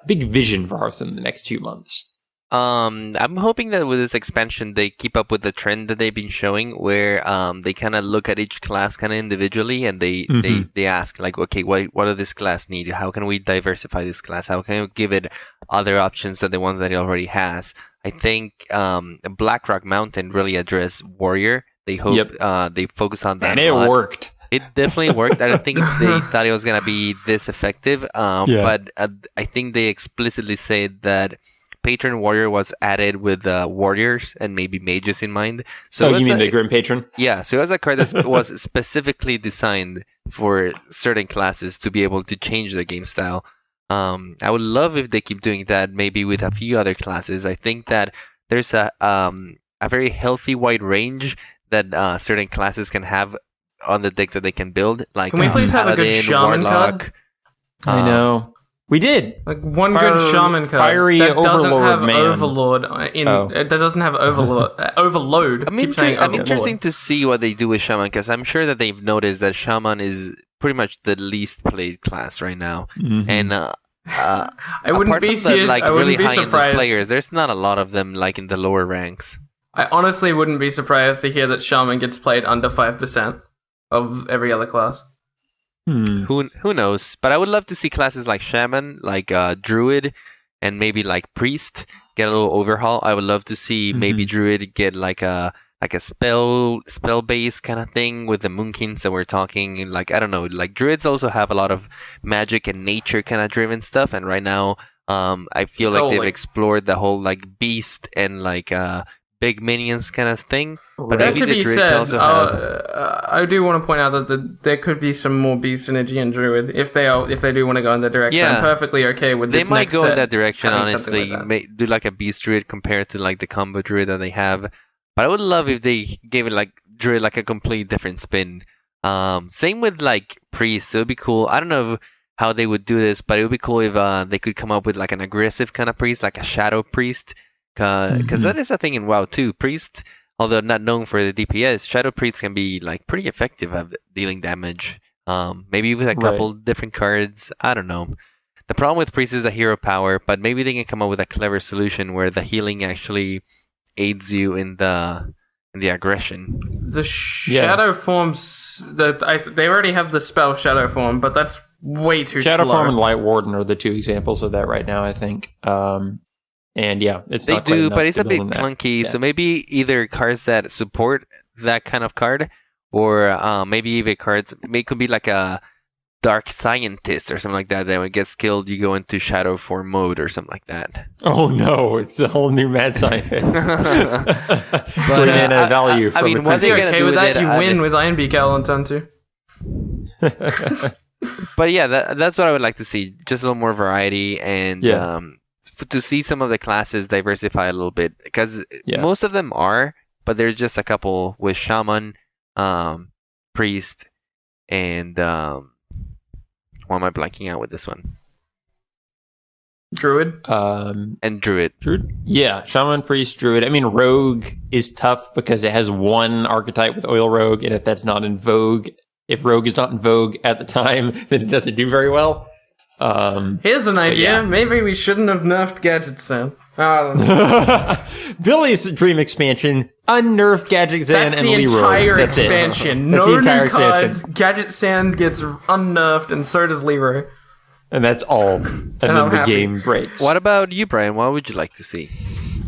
vision for Hearthstone in the next 2 months? I'm hoping that with this expansion, they keep up with the trend that they've been showing, where they kind of look at each class kind of individually, and they ask like, okay, what does this class need? How can we diversify this class? How can we give it other options than the ones that it already has? I think Blackrock Mountain really addressed Warrior. They hope they focused on that, and it worked. It definitely worked. I don't think they thought it was gonna be this effective, but I think they explicitly said that Patron Warrior was added with warriors and maybe mages in mind. So you mean the Grim Patron? Yeah, so it was a card that was specifically designed for certain classes to be able to change their game style. I would love if they keep doing that, maybe with a few other classes. I think that there's a very healthy wide range that certain classes can have on the decks that they can build. Like, can we please have a good shaman Warlock. I know. We did. Like one good shaman card. Fiery that Overlord man. Overlord that doesn't have Overload. I'm interested to see what they do with Shaman, because I'm sure that they've noticed that Shaman is pretty much the least played class right now. And I wouldn't be really high surprised. End players, there's not a lot of them like in the lower ranks. I honestly wouldn't be surprised to hear that Shaman gets played under 5% of every other class. Who knows? But I would love to see classes like Shaman, like Druid, and maybe like Priest get a little overhaul. I would love to see maybe Druid get like a spell based kind of thing with the Moonkins that we're talking. Like, I don't know, like Druids also have a lot of magic and nature kind of driven stuff, and right now I feel like they've explored the whole like beast and like big minions kind of thing. But that could be said. I do want to point out that there could be some more beast synergy in Druid if they do want to go in that direction. I'm perfectly okay with this. They might go in that direction. Honestly, do like a beast Druid compared to like the combo Druid that they have. But I would love if they gave it like Druid like a complete different spin. Same with like Priest. It would be cool. I don't know how they would do this, but it would be cool if they could come up with like an aggressive kind of Priest, like a Shadow Priest. Because that is a thing in WoW too. Priest, although not known for the DPS, Shadow Priests can be like pretty effective at dealing damage. Maybe with a couple different cards. I don't know. The problem with Priest is the hero power, but maybe they can come up with a clever solution where the healing actually aids you in the aggression. The shadow forms they already have the spell Shadow Form, but that's way too Shadowform slow. and Light Warden are the two examples of that right now, I think. And yeah, it's They not quite do, enough but it's to a bit build that. clunky. Yeah. So maybe either cards that support that kind of card, or maybe even cards. It could be like a Dark Scientist or something like that. Then when it gets killed, you go into Shadowform mode or something like that. Oh no, it's a whole new Mad Scientist. But, Bring in a value I from mean, its what You're they're entry. gonna okay do with with that? it, You I win mean- with Iron Beak on turn 2. But yeah, that's what I would like to see. Just a little more variety and Yeah. to see some of the classes diversify a little bit. Because Yeah. most of them are, but there's just a couple with Shaman, Priest, and why am I blanking out with this one? Druid. And Druid. Druid? Yeah, Shaman, Priest, Druid. I mean, Rogue is tough because it has one archetype with Oil Rogue, and if that's not in vogue, if Rogue is not in vogue at the time, then it doesn't do very well. Here's an idea. yeah. Maybe we shouldn't have nerfed Gadget Sand. I don't know. Billy's dream expansion, unnerf Gadget Zan That's and the Leroy. entire That's it. expansion. That's No the entire new cards. expansion. Gadget Sand gets unnerfed, and so does Leroy. And that's all. And then I'm the happy. game breaks. What about you, Brian? What would you like to see?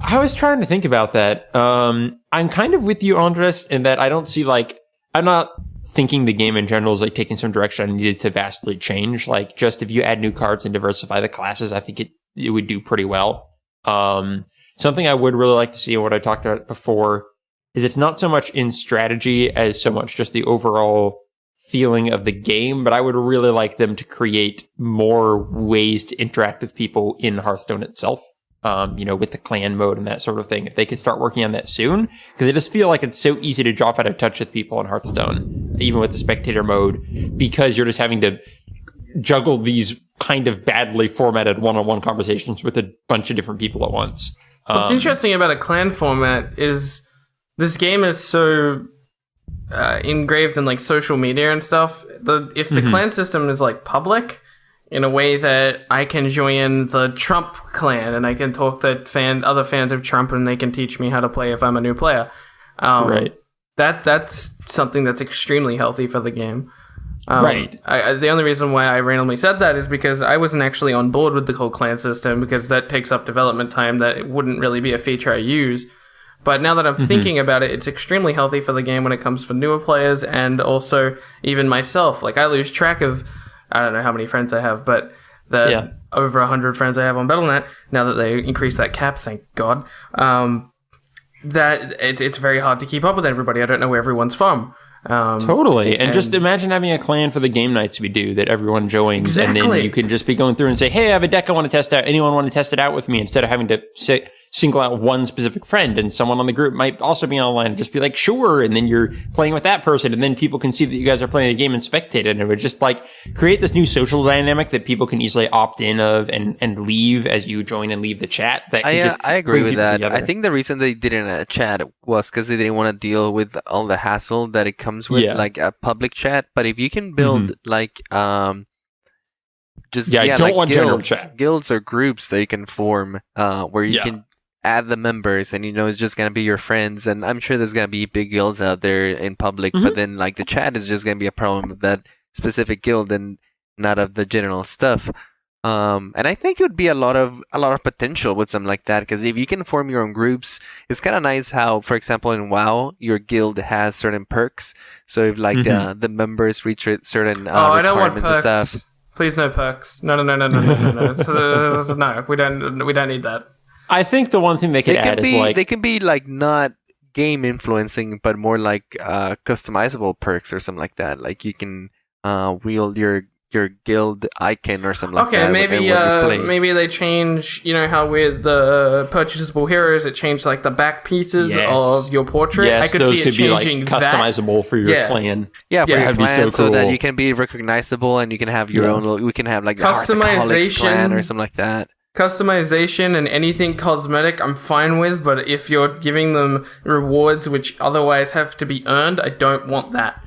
I was trying to think about that. I'm kind of with you, Andres, in that I don't see, like, I'm not thinking the game in general is, like, taking some direction I needed to vastly change. Like, just if you add new cards and diversify the classes, I think it would do pretty well. Something I would really like to see, and what I talked about before, is it's not so much in strategy as so much just the overall feeling of the game, but I would really like them to create more ways to interact with people in Hearthstone itself. With the clan mode and that sort of thing. If they could start working on that soon, because I just feel like it's so easy to drop out of touch with people in Hearthstone, even with the spectator mode, because you're just having to juggle these kind of badly formatted one-on-one conversations with a bunch of different people at once. What's interesting about a clan format is this game is so engraved in like social media and stuff. If the clan system is like public, in a way that I can join the Trump clan and I can talk to other fans of Trump and they can teach me how to play if I'm a new player. Right. That's something that's extremely healthy for the game. Right. The only reason why I randomly said that is because I wasn't actually on board with the whole clan system, because that takes up development time that it wouldn't really be a feature I use. But now that I'm thinking about it, it's extremely healthy for the game when it comes for newer players and also even myself. Like, I lose track of, I don't know how many friends I have, but the over 100 friends I have on Battle.net, now that they increased that cap, thank God, that it's very hard to keep up with everybody. I don't know where everyone's from. Totally. And just imagine having a clan for the game nights we do that everyone joins, and then Exactly. you can just be going through and say, hey, I have a deck I want to test out. Anyone want to test it out with me? Instead of having to single out one specific friend, and someone on the group might also be online and just be like, sure. And then you're playing with that person, and then people can see that you guys are playing a game and spectate it. And it would just like create this new social dynamic that people can easily opt in of and leave as you join and leave the chat. That could just I agree bring with people that. together. I think the reason they didn't chat was because they didn't want to deal with all the hassle that it comes with, like a public chat. But if you can build like I don't like want general guilds, chat. guilds or groups that you can form where you can add the members, and it's just gonna be your friends. And I'm sure there's gonna be big guilds out there in public, but then like the chat is just gonna be a problem of that specific guild and not of the general stuff. And I think it would be a lot of potential with something like that, because if you can form your own groups, it's kind of nice how, for example, in WoW, your guild has certain perks. So if like the members reach certain I don't want requirements perks. and stuff. Please, no perks. No. No, we don't need that. I think the one thing they could add is like they can be like not game influencing, but more like customizable perks or something like that. Like you can wield your guild icon or something like that. Okay, maybe they change. You know how with the purchasable heroes, it changed like the back pieces of your portrait. Yes, I could those see could it be like changing customizable for your clan. Yeah, for your that'd be clan, so so that cool. you can be recognizable and you can have your own. We can have like the Hearthaholics clan or something like that. Customization and anything cosmetic I'm fine with, but if you're giving them rewards which otherwise have to be earned, I don't want that.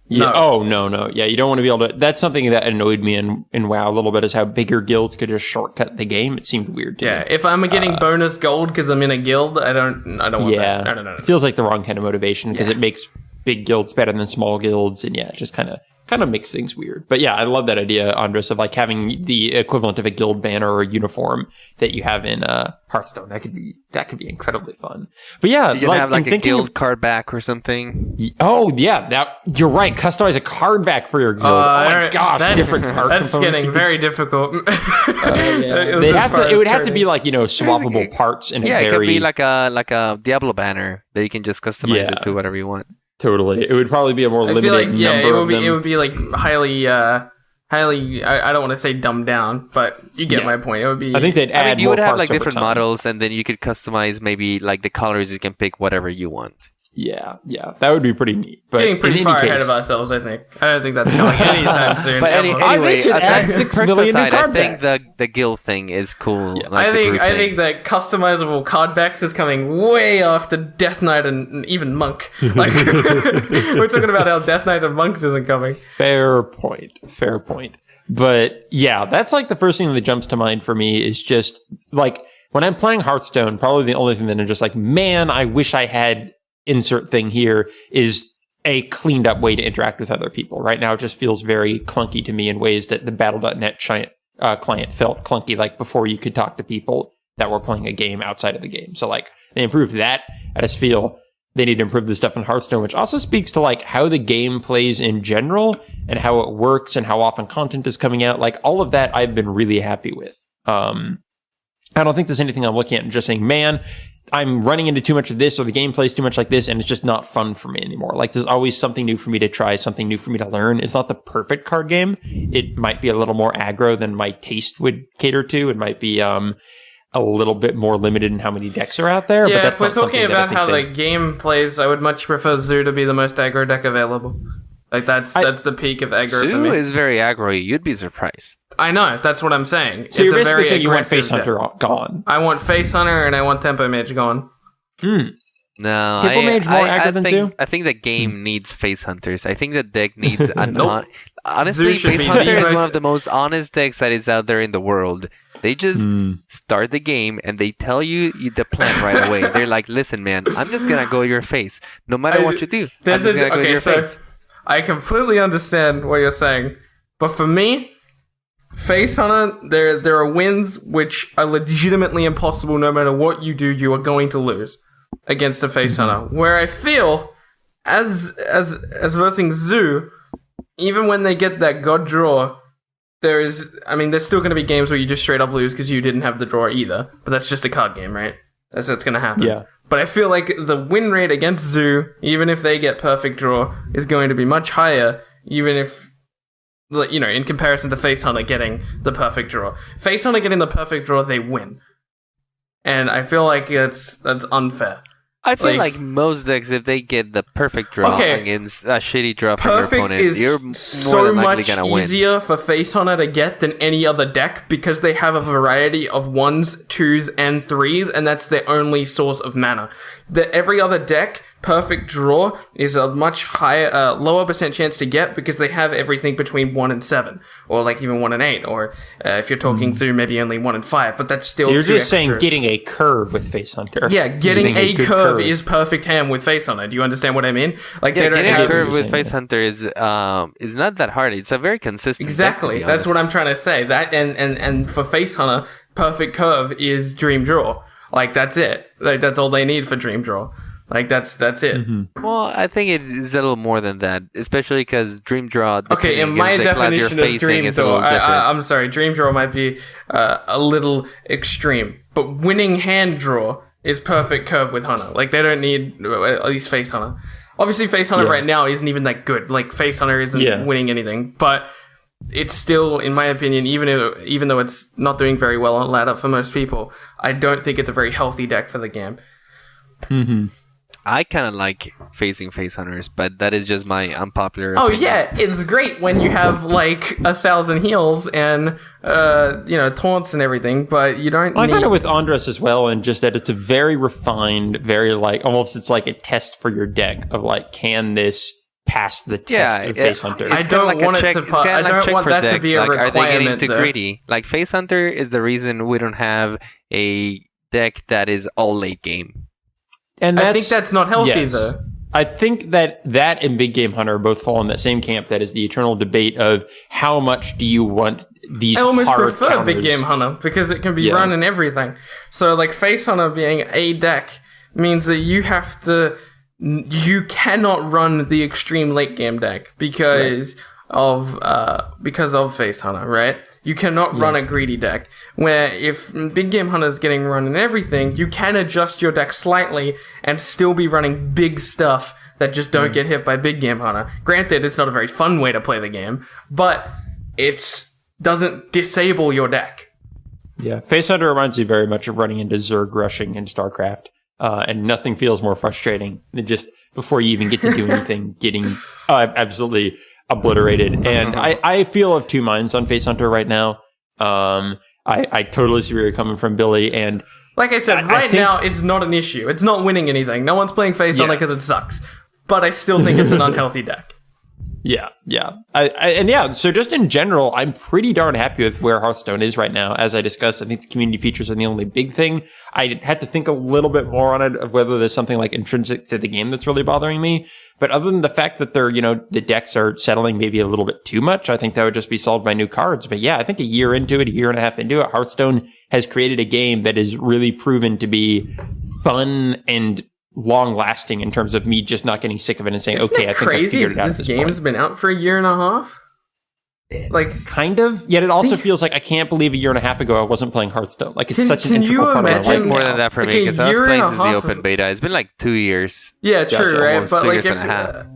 Yeah. No. Oh, no. Yeah, you don't want to be able to... That's something that annoyed me in WoW a little bit, is how bigger guilds could just shortcut the game. It seemed weird to me. Yeah, if I'm getting bonus gold because I'm in a guild, I don't want that. No. It feels like the wrong kind of motivation, because it makes big guilds better than small guilds, and it just kind of kind of makes things weird. But yeah, I love that idea, Andres, of like having the equivalent of a guild banner or a uniform that you have in Hearthstone. That could be incredibly fun. But yeah, You can have like a guild card back or something. Oh yeah, you're right. Customize a card back for your guild. Oh my gosh, different art that's components. getting very difficult. It would have to be like, swappable parts in a very... Yeah, it could be like a Diablo banner that you can just customize it to whatever you want. Totally. It would probably be a more limited number of them. It would be like highly, I don't want to say dumbed down, but you get my point. It would be... I think they'd add you more would have parts like different over time. models, and then you could customize maybe like the colors. You can pick whatever you want. Yeah, that would be pretty neat. But getting pretty far ahead of ourselves, I think. I don't think that's coming anytime soon. But anyway, should add 6 million new card I think backs. the guild thing is cool. Yeah. Like I think that customizable card backs is coming way after Death Knight and even Monk. Like we're talking about how Death Knight and Monks isn't coming. Fair point. But yeah, that's like the first thing that jumps to mind for me is just like when I'm playing Hearthstone, probably the only thing that I'm just like, man, I wish I had insert thing here is a cleaned up way to interact with other people. Right now, it just feels very clunky to me in ways that the Battle.net client felt clunky, like before you could talk to people that were playing a game outside of the game. So like they improved that. I just feel they need to improve the stuff in Hearthstone, which also speaks to like how the game plays in general and how it works and how often content is coming out. Like all of that I've been really happy with. I don't think there's anything I'm looking at and just saying, man, I'm running into too much of this or the game plays too much like this and it's just not fun for me anymore. Like there's always something new for me to try, something new for me to learn. It's not the perfect card game. It might be a little more aggro than my taste would cater to. It might be a little bit more limited in how many decks are out there. Yeah, but that's if we're not talking about how the game plays, I would much prefer Zoo to be the most aggro deck available. Like that's the peak of aggro for Zoo me. is very aggro. You'd be surprised. I know, that's what I'm saying. So you're basically saying you want Face Hunter gone. I want Face Hunter and I want Tempo Mage gone. No, Tempo Mage more aggro than Zoo? I think the game needs Face Hunters. I think the deck needs honestly, Zoo should Face be Hunter the is most- one of the most honest decks that is out there in the world. They just start the game and they tell you the plan right away. They're like, listen, man, I'm just going to go your face. No matter what you do, I'm just going to go your face. I completely understand what you're saying. But for me, Face Hunter, there are wins which are legitimately impossible. No matter what you do, you are going to lose against a Face Hunter. Where I feel, as versing Zoo, even when they get that God draw, there's still going to be games where you just straight up lose because you didn't have the draw either. But that's just a card game, right? That's what's going to happen. Yeah. But I feel like the win rate against Zoo, even if they get perfect draw, is going to be much higher, even if, in comparison to Face Hunter getting the perfect draw. Face Hunter getting the perfect draw, they win. And I feel like that's unfair. I feel like most decks, if they get the perfect draw against a shitty draw from your opponent, you're more than likely going to win. Perfect is so much easier for Face Hunter to get than any other deck because they have a variety of 1s, 2s, and 3s, and that's their only source of mana. Every other deck, perfect draw is a much higher, lower percent chance to get because they have everything between 1 and 7, or like even 1 and 8, or if you're talking Zoo, maybe only 1 and 5, but that's still. So you're just saying getting a curve with Face Hunter. Yeah, getting a curve is perfect hand with Face Hunter. Do you understand what I mean? Like, getting a curve with Face Hunter is not that hard. It's a very consistent. Exactly, deck, that's what I'm trying to say. That and for Face Hunter, perfect curve is Dream Draw. Like that's it. Like that's all they need for Dream Draw. Like that's it. Well, I think it is a little more than that, especially because Dream Draw. Okay, in my definition of Dream Draw, I'm sorry, Dream Draw might be a little extreme, but winning hand draw is perfect curve with Hunter. Like they don't need at least Face Hunter. Obviously, Face Hunter right now isn't even that good. Like Face Hunter isn't winning anything, but it's still, in my opinion, even though it's not doing very well on ladder for most people, I don't think it's a very healthy deck for the game. I kind of like facing Face Hunters, but that is just my unpopular opinion. Yeah, it's great when you have like 1,000 heals and taunts and everything, but you don't. I found it with Andres as well, and just that it's a very refined, very like almost it's like a test for your deck of like, can this pass the test of Face Hunter? I don't want it to. I don't want that to be a requirement. Are they getting too greedy? Like Face Hunter is the reason we don't have a deck that is all late game. And I think that's not healthy, though. I think that and Big Game Hunter both fall in that same camp. That is the eternal debate of how much do you want these hard counters. I almost prefer Big Game Hunter because it can be run in everything. So like Face Hunter being a deck means that you cannot run the extreme late game deck because of Face Hunter, right? You cannot run a greedy deck, where if Big Game Hunter is getting run in everything, you can adjust your deck slightly and still be running big stuff that just don't get hit by Big Game Hunter. Granted, it's not a very fun way to play the game, but it doesn't disable your deck. Yeah, Face Hunter reminds me very much of running into Zerg rushing in StarCraft, and nothing feels more frustrating than just before you even get to do anything, getting absolutely obliterated. And I feel of two minds on Face Hunter right now. I totally see where you're coming from, Billy. And like I said, now it's not an issue. It's not winning anything. No one's playing Face Hunter because it sucks. But I still think it's an unhealthy deck. Yeah. So just in general, I'm pretty darn happy with where Hearthstone is right now. As I discussed, I think the community features are the only big thing. I had to think a little bit more on it of whether there's something like intrinsic to the game that's really bothering me. But other than the fact that the decks are settling maybe a little bit too much, I think that would just be solved by new cards. But yeah, I think a year and a half into it, Hearthstone has created a game that is really proven to be fun and long-lasting in terms of me just not getting sick of it and saying, Isn't okay, I think I figured it out at this point. This game's been out for a year and a half? Like, kind of. Yet it also feels like I can't believe a year and a half ago I wasn't playing Hearthstone. Like, it's such an integral part of my life. More than that for me, because I was playing since the open beta. It's been like 2 years. Yeah, true, right? But like,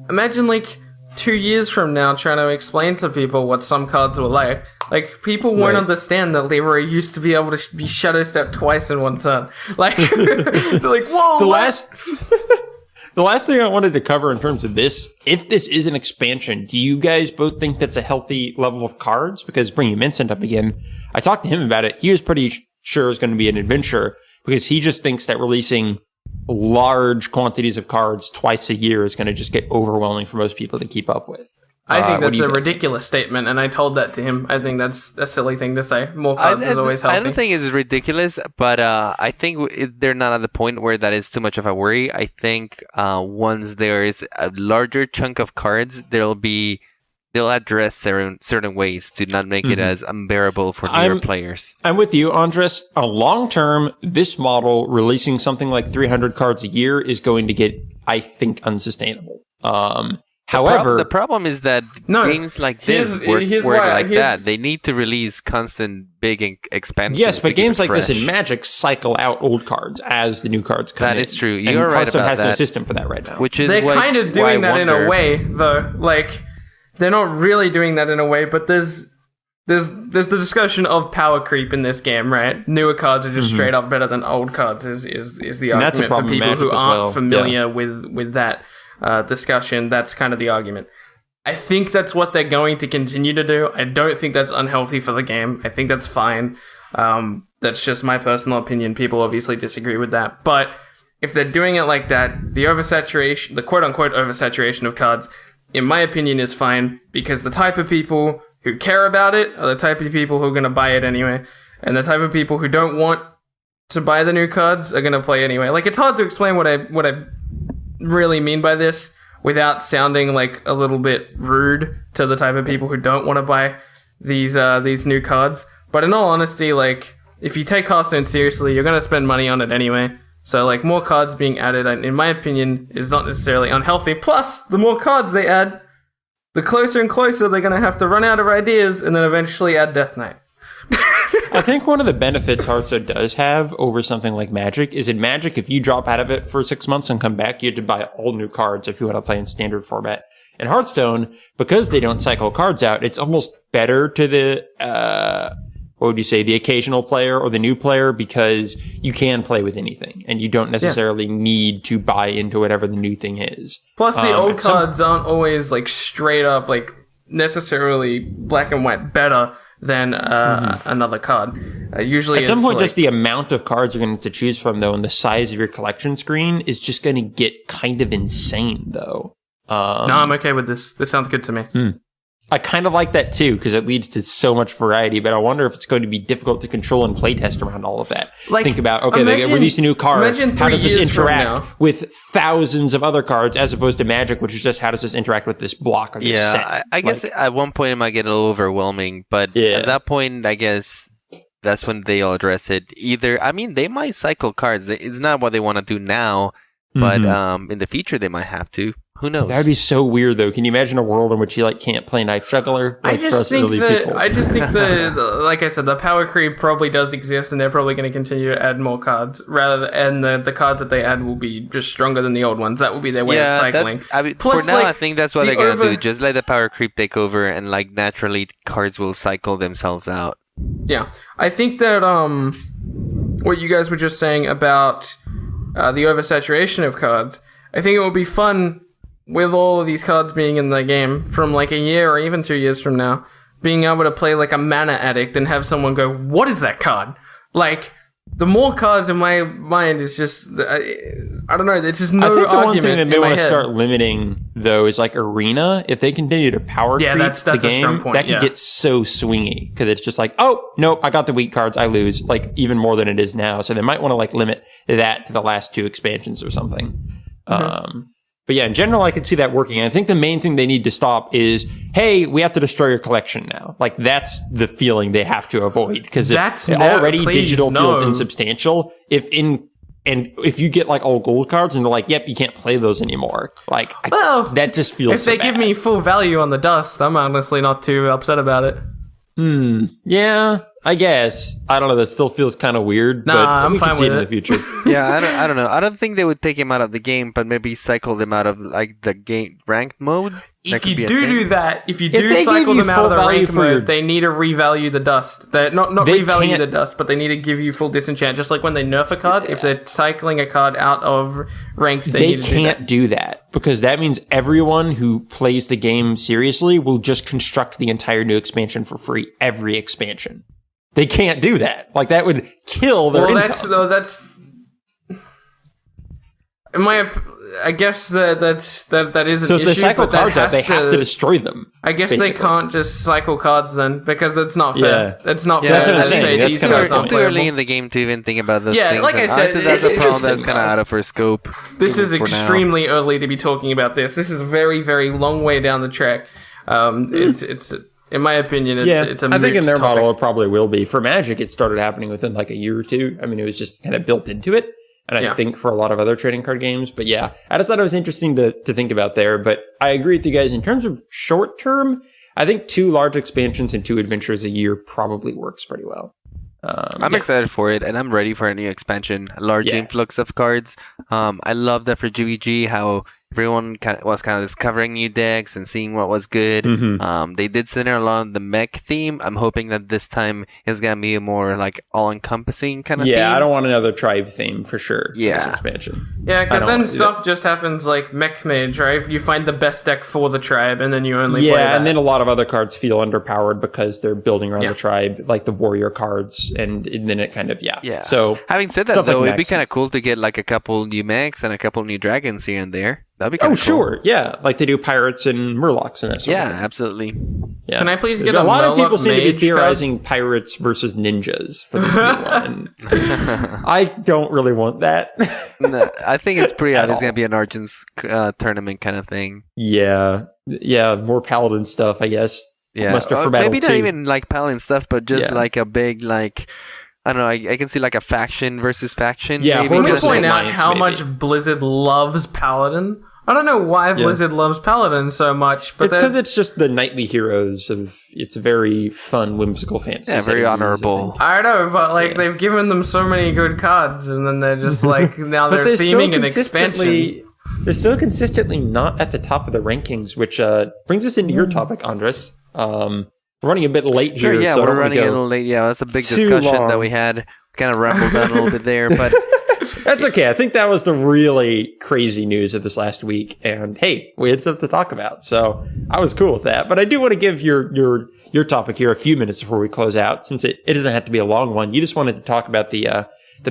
imagine like 2 years from now trying to explain to people what some cards were like. Like, people won't understand that Leroy used to be able to be Shadow Step twice in one turn. Like, they're like, whoa, The last thing I wanted to cover in terms of this, if this is an expansion, do you guys both think that's a healthy level of cards? Because bringing Vincent up again, I talked to him about it. He was pretty sure it's going to be an adventure because he just thinks that releasing large quantities of cards twice a year is going to just get overwhelming for most people to keep up with. I think that's a ridiculous statement, and I told that to him. I think that's a silly thing to say. More cards is always healthy. I don't think it's ridiculous, but I think they're not at the point where that is too much of a worry. I think once there is a larger chunk of cards, they'll address certain ways to not make it as unbearable for newer players. I'm with you, Andres. Long term, this model, releasing something like 300 cards a year, is going to get, I think, unsustainable. However, the problem is that games like this work like that. They need to release constant big expansions. Yes, but games like this in Magic cycle out old cards as the new cards come in. That is true. You're right about that. Hearthstone has no system for that right now. Which is they're kind of doing that in a way, though. Like, they're not really doing that in a way, but there's the discussion of power creep in this game, right? Newer cards are just straight up better than old cards. Is the argument for people who aren't familiar with that. Discussion, that's kind of the argument. I think that's what they're going to continue to do. I don't think that's unhealthy for the game. I think that's fine. That's just my personal opinion. People obviously disagree with that. But if they're doing it like that, the oversaturation, the quote-unquote oversaturation of cards, in my opinion, is fine, because the type of people who care about it are the type of people who are going to buy it anyway, and the type of people who don't want to buy the new cards are going to play anyway. Like, it's hard to explain what I really mean by this without sounding like a little bit rude to the type of people who don't want to buy these new cards. But in all honesty, like, if you take Hearthstone seriously, you're going to spend money on it anyway. So, like, more cards being added, in my opinion, is not necessarily unhealthy. Plus, the more cards they add, the closer and closer they're going to have to run out of ideas and then eventually add Death Knight. I think one of the benefits Hearthstone does have over something like Magic is in Magic, if you drop out of it for 6 months and come back, you have to buy all new cards if you want to play in standard format. In Hearthstone, because they don't cycle cards out, it's almost better to the, the occasional player or the new player, because you can play with anything and you don't necessarily need to buy into whatever the new thing is. Plus, the old cards aren't always like straight up, like necessarily black and white better than another card. Usually, at some point, just the amount of cards you're going to choose from, though, and the size of your collection screen is just going to get kind of insane, though. No, I'm okay with this. This sounds good to me. I kind of like that too, because it leads to so much variety, but I wonder if it's going to be difficult to control and playtest around all of that. Like, think about, okay, they release a new card. How does this interact with thousands of other cards as opposed to Magic, which is just how does this interact with this block on this set? I guess at one point it might get a little overwhelming, but at that point, I guess that's when they'll address it. Either, I mean, they might cycle cards. It's not what they want to do now, but in the future they might have to. Who knows? That would be so weird, though. Can you imagine a world in which you can't play Knife Juggler? I just think that, like I said, the power creep probably does exist, and they're probably going to continue to add more cards. And the cards that they add will be just stronger than the old ones. That will be their way of cycling. Plus, for now, I think that's what they're going to do. Just let the power creep take over, and naturally, cards will cycle themselves out. Yeah, I think that what you guys were just saying about the oversaturation of cards, I think it will be fun with all of these cards being in the game from a year or even 2 years from now, being able to play a mana addict and have someone go, what is that card? The more cards in my mind is just, I don't know, it's just no argument. I think the one thing that they want to start limiting, though, is Arena. If they continue to power creep the game, that could get so swingy, because it's just oh, nope, I got the weak cards, I lose, even more than it is now. So they might want to limit that to the last 2 expansions or something. But yeah, in general, I could see that working. I think the main thing they need to stop is, hey, we have to destroy your collection now. That's the feeling they have to avoid, because already digital feels insubstantial. If you get all gold cards and they're yep, you can't play those anymore. That just feels. If they give me full value on the dust, I'm honestly not too upset about it. Yeah, I guess. I don't know. That still feels kind of weird. Nah, but we can see it in the future. Yeah, I don't know. I don't think they would take him out of the game, but maybe cycle them out of the game ranked mode. If you do that, if you do cycle them out of the ranked mode, they need to revalue the dust. Not revalue the dust, but they need to give you full disenchant. Just like when they nerf a card, if they're cycling a card out of ranked, they can't do that, because that means everyone who plays the game seriously will just construct the entire new expansion for free. Every expansion. They can't do that. That would kill their income. That's I guess that is an issue. So if they cycle cards out, they have to destroy them. I guess they can't just cycle cards then, because that's not fair. Yeah. It's not fair. That's what I'm saying. It's too early in the game to even think about those things. Yeah, like I said, that's a problem that's kind of out of our scope. This is extremely early to be talking about this. This is a very, very long way down the track. It's in my opinion, it's a moot I think in their topic. model it probably will be. For Magic, it started happening within a year or 2. I mean, it was just kind of built into it. And I think for a lot of other trading card games. But yeah, I just thought it was interesting to think about there. But I agree with you guys. In terms of short term, I think 2 large expansions and 2 adventures a year probably works pretty well. I'm excited for it, and I'm ready for a new expansion. A large influx of cards. I love that for GVG, how everyone was discovering new decks and seeing what was good. They did center a lot on the mech theme. I'm hoping that this time is going to be a more all-encompassing kind of theme. Yeah, I don't want another tribe theme for sure for this expansion. Yeah, because then stuff just happens like Mech Mage, right? You find the best deck for the tribe, and then you only play that. Yeah, and then a lot of other cards feel underpowered because they're building around the tribe, like the warrior cards, and then it kind of, So, having said that, though, it'd be kind of cool to get a couple new mechs and a couple new dragons here and there. That'd be kind of cool. Sure. Yeah. Like they do pirates and murlocs and that sort of thing. Absolutely. Yeah. Can I please get a lot of people seem to be theorizing card? Pirates versus ninjas for this new one. I don't really want that. No, I think it's pretty obvious it's going to be an Argent's tournament kind of thing. Yeah. Yeah. More paladin stuff, I guess. Yeah. Muster for battle maybe not even paladin stuff, but just a big I don't know. I can see a faction versus faction. Yeah, I want to point out how much Blizzard loves Paladin. I don't know why Blizzard loves Paladin so much, but it's because it's just the knightly heroes of. It's a very fun, whimsical fantasy. Yeah, very honorable. I know, but they've given them so many good cards, and then they're just now they're theming an expansion. They're still consistently not at the top of the rankings, which brings us into your topic, Andres. We're running a bit late here. Sure, yeah, so we're running a little late. Yeah, that's a big discussion that we had. Kind of rambled on a little bit there, but that's okay. I think that was the really crazy news of this last week, and hey, we had stuff to talk about, so I was cool with that. But I do want to give your topic here a few minutes before we close out, since it doesn't have to be a long one. You just wanted to talk about the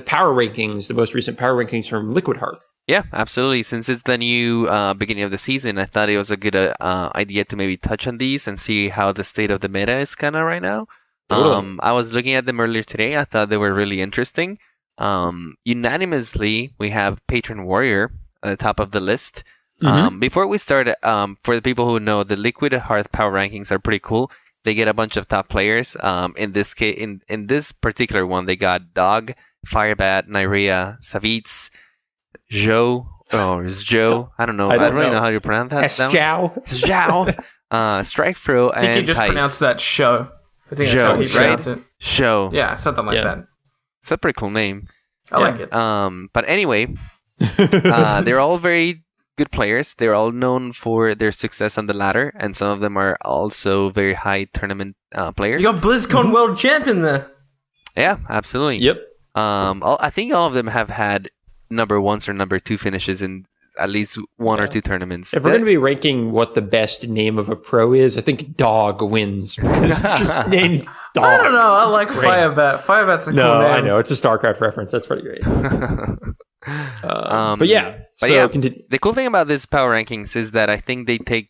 power rankings, the most recent power rankings from Liquid Hearth. Yeah, absolutely. Since it's the new beginning of the season, I thought it was a good idea to maybe touch on these and see how the state of the meta is kind of right now. Totally. I was looking at them earlier today. I thought they were really interesting. Unanimously, we have Patron Warrior at the top of the list. Before we start, for the people who know, the Liquid Hearth power rankings are pretty cool. They get a bunch of top players. In this case, in this particular one, they got Dog, Firebat, Nyrea, Savitz, Zhou. I don't know. I don't really know how to pronounce that. Zhou. Strike Pro, and I think you just Thais. pronounced that show. I think that's how he pronounced it. Show. Yeah, something like that. It's a pretty cool name. I like it. But anyway, they're all very good players. They're all known for their success on the ladder, and some of them are also very high tournament players. You got BlizzCon World Champion there. Yeah, absolutely. Yep. I think all of them have had number 1s or number 2 finishes in at least one or two tournaments. If we're going to be ranking what the best name of a pro is, I think Dog wins. It's just named Dog. I don't know. I like great. Firebat. Firebat's a cool name. No, I know. It's a StarCraft reference. That's pretty great. But yeah. The cool thing about this power rankings is that I think they they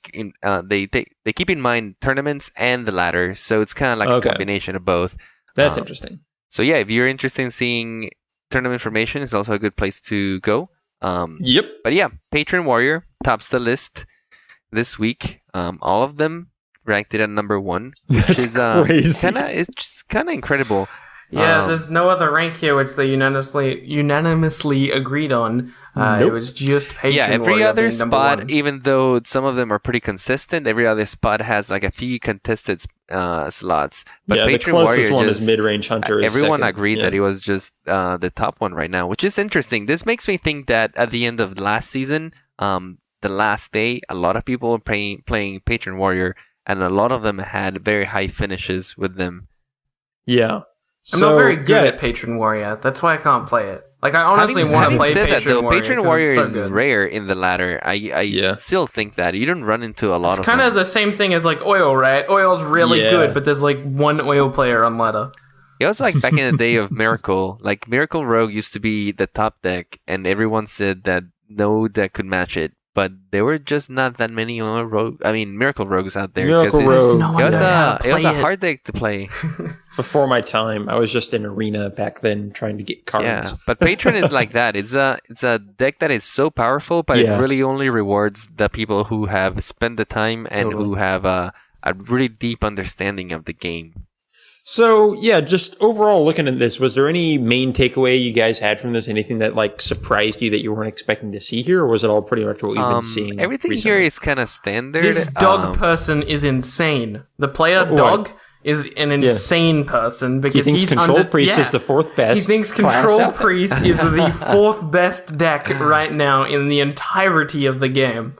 keep in mind tournaments and the ladder, so it's kind of like a combination of both. That's interesting. So yeah, if you're interested in seeing tournament information, it's also a good place to go. Yep. But yeah, Patron Warrior tops the list this week. All of them ranked it at number 1, which is crazy. It's just kind of incredible. Yeah, there's no other rank here which they unanimously agreed on. It was just Patron Yeah, every Warrior other being number spot, 1. even though some of them are pretty consistent, every other spot has like a few contested slots. But the Patron closest Warrior one just, is Mid-Range Hunter. everyone second. agreed that it was just the top one right now, which is interesting. This makes me think that at the end of last season, the last day, a lot of people were playing Patron Warrior, and a lot of them had very high finishes with them. Yeah. I'm not very good at Patron Warrior. That's why I can't play it. Like, I honestly want to play Patron Warrior. Patron Warrior so is good. rare in the ladder. I still think that. You don't run into a lot of It's kind of the same thing as, like, Oil, right? Oil's really good, but there's, like, one Oil player on ladder. It was like back in the day of Miracle. Like, Miracle Rogue used to be the top deck, and everyone said that no deck could match it. But there were just not that many Miracle Rogues out there. Miracle Rogue. It was a hard deck to play. Before my time, I was just in Arena back then trying to get cards. Yeah, but Patron is like that. It's a deck that is so powerful, but it really only rewards the people who have spent the time and who have a really deep understanding of the game. So, yeah, just overall looking at this, was there any main takeaway you guys had from this? Anything that, like, surprised you that you weren't expecting to see here? Or was it all pretty much what we've been seeing Everything recently? here is kind of standard. This dog person is insane. The player Dog is an insane person because he thinks he's Control Priest is the 4th best. He thinks class Control out there. Priest is the 4th best deck right now in the entirety of the game.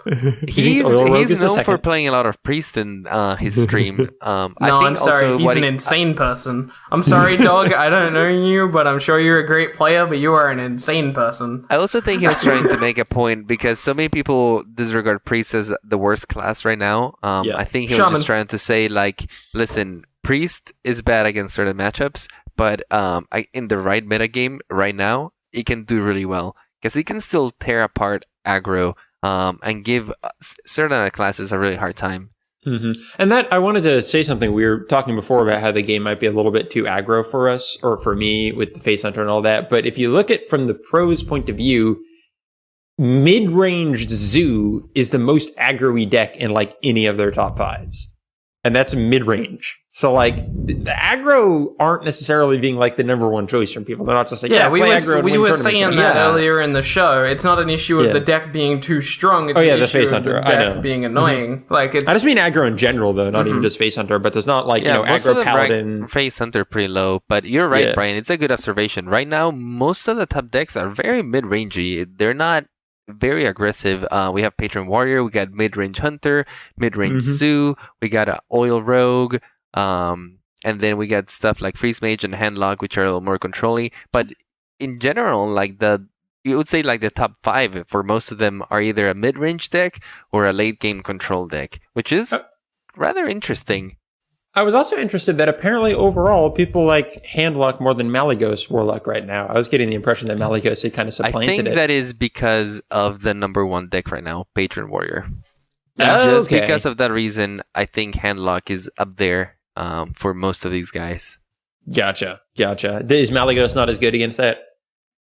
He's Oil Rogue is the known for second. playing a lot of Priest in his stream. I'm sorry, he's an insane person. I'm sorry, Dog, I don't know you, but I'm sure you're a great player, but you are an insane person. I also think he was trying to make a point because so many people disregard Priest as the worst class right now. I think he was just trying to say, like, listen, Priest is bad against certain matchups, but in the right metagame right now, he can do really well because he can still tear apart aggro and give certain classes a really hard time. Mm-hmm. And that, I wanted to say something. We were talking before about how the game might be a little bit too aggro for us, or for me with the Face Hunter and all that. But if you look at from the pros' point of view, mid-range Zoo is the most aggro-y deck in like any of their top 5s. And that's mid-range. So, like, the aggro aren't necessarily being, like, the number one choice from people. They're not just like, we play aggro and we win were tournaments. saying that earlier in the show. It's not an issue of the deck being too strong. It's an the issue Face of Hunter. the I deck know. being annoying. Like, it's I just mean aggro in general, though, not even just Face Hunter. But there's not, like, most of aggro them Paladin. rank Face Hunter pretty low. But you're right, Brian. It's a good observation. Right now, most of the top decks are very mid-rangey. They're not very aggressive. We have Patron Warrior. We got mid-range Hunter, mid-range Zoo. We got an Oil Rogue. And then we got stuff like Freeze Mage and Handlock, which are a little more controlling. But in general, like you would say like the top 5 for most of them are either a mid-range deck or a late-game control deck, which is rather interesting. I was also interested that apparently overall people like Handlock more than Malygos Warlock right now. I was getting the impression that Malygos had kind of supplanted I think it. that is because of the number one deck right now, Patron Warrior. Oh, Just because of that reason, I think Handlock is up there for most of these guys. Gotcha. Is Malygos not as good against that?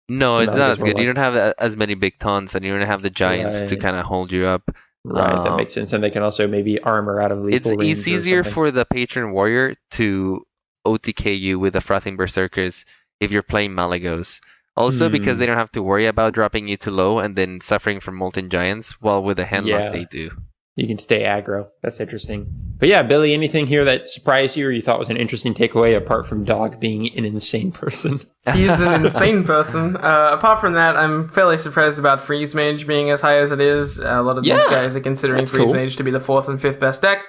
No, it's not as good. Warlock. You don't have as many big taunts, and you don't have the giants to kind of hold you up. Right, that makes sense. And they can also maybe armor out of lethal range. It's easier for the Patron Warrior to OTK you with the Frothing Berserkers if you're playing Malygos. Also, because they don't have to worry about dropping you too low and then suffering from Molten Giants, while with the Handlock they do. You can stay aggro. That's interesting. But yeah, Billy, anything here that surprised you or you thought was an interesting takeaway apart from Dog being an insane person? He's an insane person. Apart from that, I'm fairly surprised about Freeze Mage being as high as it is. A lot of these guys are considering Freeze Mage to be the 4th and 5th best deck,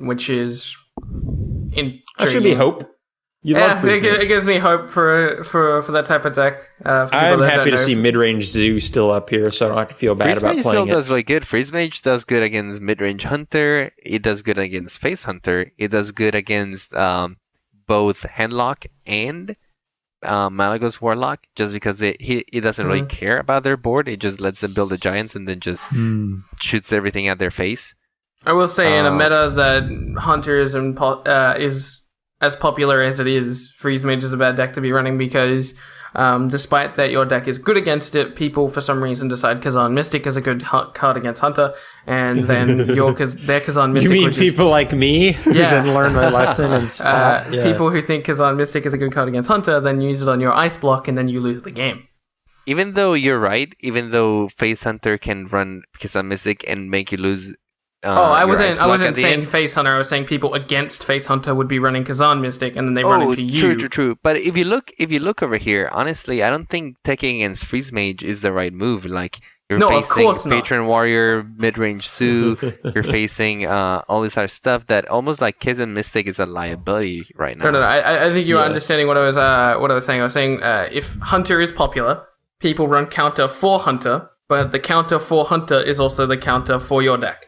which is intriguing. That should be hope. You love Freeze Mage. It gives me hope for that type of deck. I'm happy to see mid-range Zoo still up here, so I don't have to feel bad Freeze about Mage playing still does really good. Freeze Mage does good against mid-range Hunter. It does good against Face Hunter. It does good against both Handlock and Malygos Warlock, just because he doesn't really care about their board. It just lets them build the giants and then just shoots everything at their face. I will say, in a meta that Hunters and is as popular as it is, Freeze Mage is a bad deck to be running because despite that your deck is good against it, people for some reason decide Kazan Mystic is a good card against Hunter, and then their Kazan Mystic... You mean people like me who then learn my lesson and stop? People who think Kazan Mystic is a good card against Hunter then use it on your Ice Block and then you lose the game. Even though you're right, even though Face Hunter can run Kazan Mystic and make you lose... I wasn't saying Face Hunter. I was saying people against Face Hunter would be running Kazan Mystic, and then they run into you. True. But if you look over here, honestly, I don't think taking against Freeze Mage is the right move. Like you're facing Patron Warrior, mid-range Sue. You're facing all this other stuff that almost like Kazan Mystic is a liability right now. No. I think you are understanding what I was saying. I was saying if Hunter is popular, people run counter for Hunter, but the counter for Hunter is also the counter for your deck.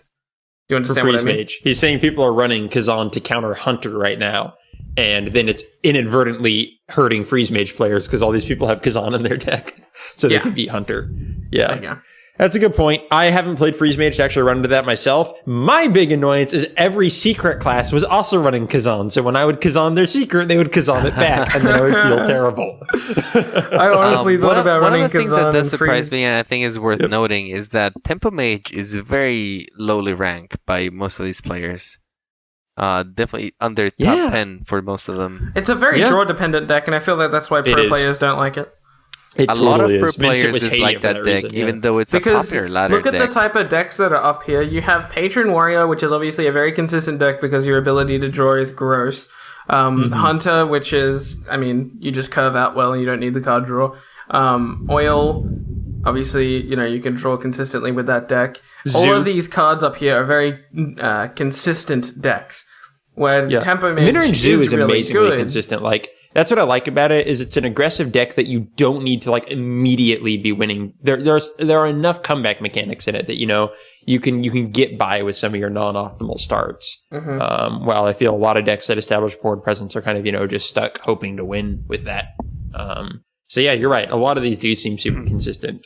You understand what I mean? Mage. He's saying people are running Kazan to counter Hunter right now, and then it's inadvertently hurting Freeze Mage players because all these people have Kazan in their deck, so they can beat Hunter. Yeah. There you go. That's a good point. I haven't played Freeze Mage to actually run into that myself. My big annoyance is every secret class was also running Kazan. So when I would Kazan their secret, they would Kazan it back, and then I would feel terrible. I honestly thought about running Kazan. One of the things that does surprise Freeze. me, and I think is worth noting, is that Tempo Mage is very lowly ranked by most of these players. Definitely under top 10 for most of them. It's a very draw-dependent deck, and I feel that that's why pro players don't like it. A lot of pro players dislike that deck, even though it's a popular ladder deck. Look at the type of decks that are up here. You have Patron Warrior, which is obviously a very consistent deck because your ability to draw is gross. Hunter, which is, you just curve out well and you don't need the card draw. Oil, obviously, you can draw consistently with that deck. All of these cards up here are very consistent decks. Where Tempo Mage Mid-range Zoo is really amazingly good. consistent. Like, that's what I like about it, is it's an aggressive deck that you don't need to immediately be winning. There are enough comeback mechanics in it that you can get by with some of your non-optimal starts. While I feel a lot of decks that establish board presence are kind of just stuck hoping to win with that. So yeah, you're right. A lot of these do seem super consistent,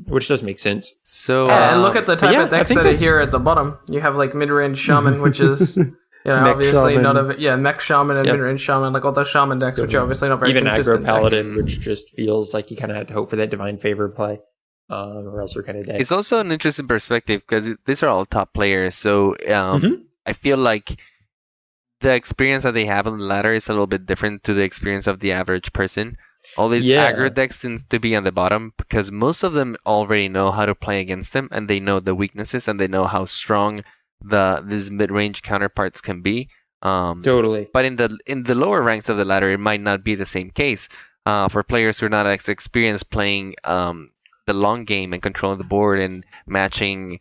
which does make sense. So and look at the type of decks that are here at the bottom. You have mid-range Shaman, which is. Obviously Shaman. not Mech Shaman and mid-range Shaman, all those Shaman decks, which are obviously not very consistent. Even Aggro Paladin, which just feels like you kind of had to hope for that Divine Favor play, or else we're kind of dead. It's also an interesting perspective because these are all top players, so I feel like the experience that they have on the ladder is a little bit different to the experience of the average person. All these aggro decks tends to be on the bottom because most of them already know how to play against them, and they know the weaknesses, and they know how strong these mid-range counterparts can be. Totally. But in the lower ranks of the ladder, it might not be the same case. For players who are not as experienced playing the long game and controlling the board and matching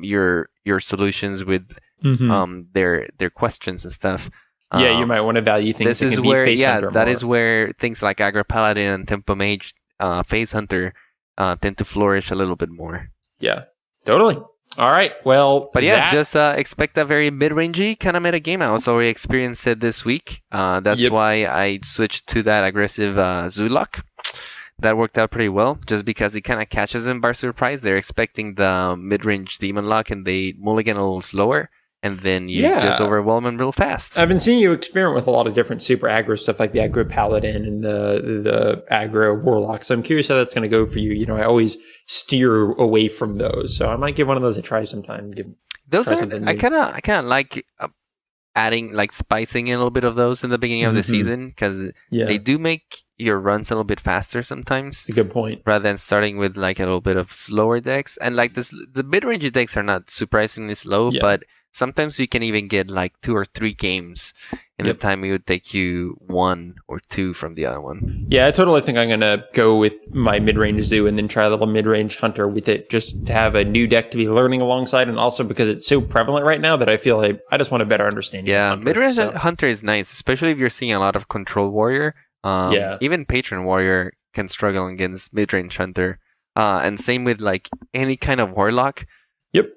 your solutions with their questions and stuff. You might want to value things. This is where that is where things like Aggro Paladin and Tempo Mage, Face Hunter tend to flourish a little bit more. Yeah, totally. All right. Well, But yeah, just expect a very mid-rangey kind of meta game. I also already experienced it this week. That's why I switched to that aggressive Zulok. That worked out pretty well, just because it kind of catches them by surprise. They're expecting the mid-range Demon Lock, and they mulligan a little slower, and then you just overwhelm them real fast. I've been seeing you experiment with a lot of different super aggro stuff, like the aggro Paladin and the aggro Warlock. So I'm curious how that's going to go for you. You know, I always steer away from those, so I might give one of those a try sometime. I kind of like adding, like, spicing in a little bit of those in the beginning of the season, because they do make your runs a little bit faster sometimes. That's a good point. Rather than starting with like a little bit of slower decks. And like the mid-range decks are not surprisingly slow, but sometimes you can even get like 2 or 3 games in the time it would take you 1 or 2 from the other one. Yeah, I totally think I'm going to go with my mid-range Zoo and then try a little mid-range Hunter with it, just to have a new deck to be learning alongside, and also because it's so prevalent right now that I feel like I just want a better understanding of Hunter. Mid-range Hunter is nice, especially if you're seeing a lot of Control Warrior. Even Patron Warrior can struggle against mid-range Hunter. And same with like any kind of Warlock. Yep.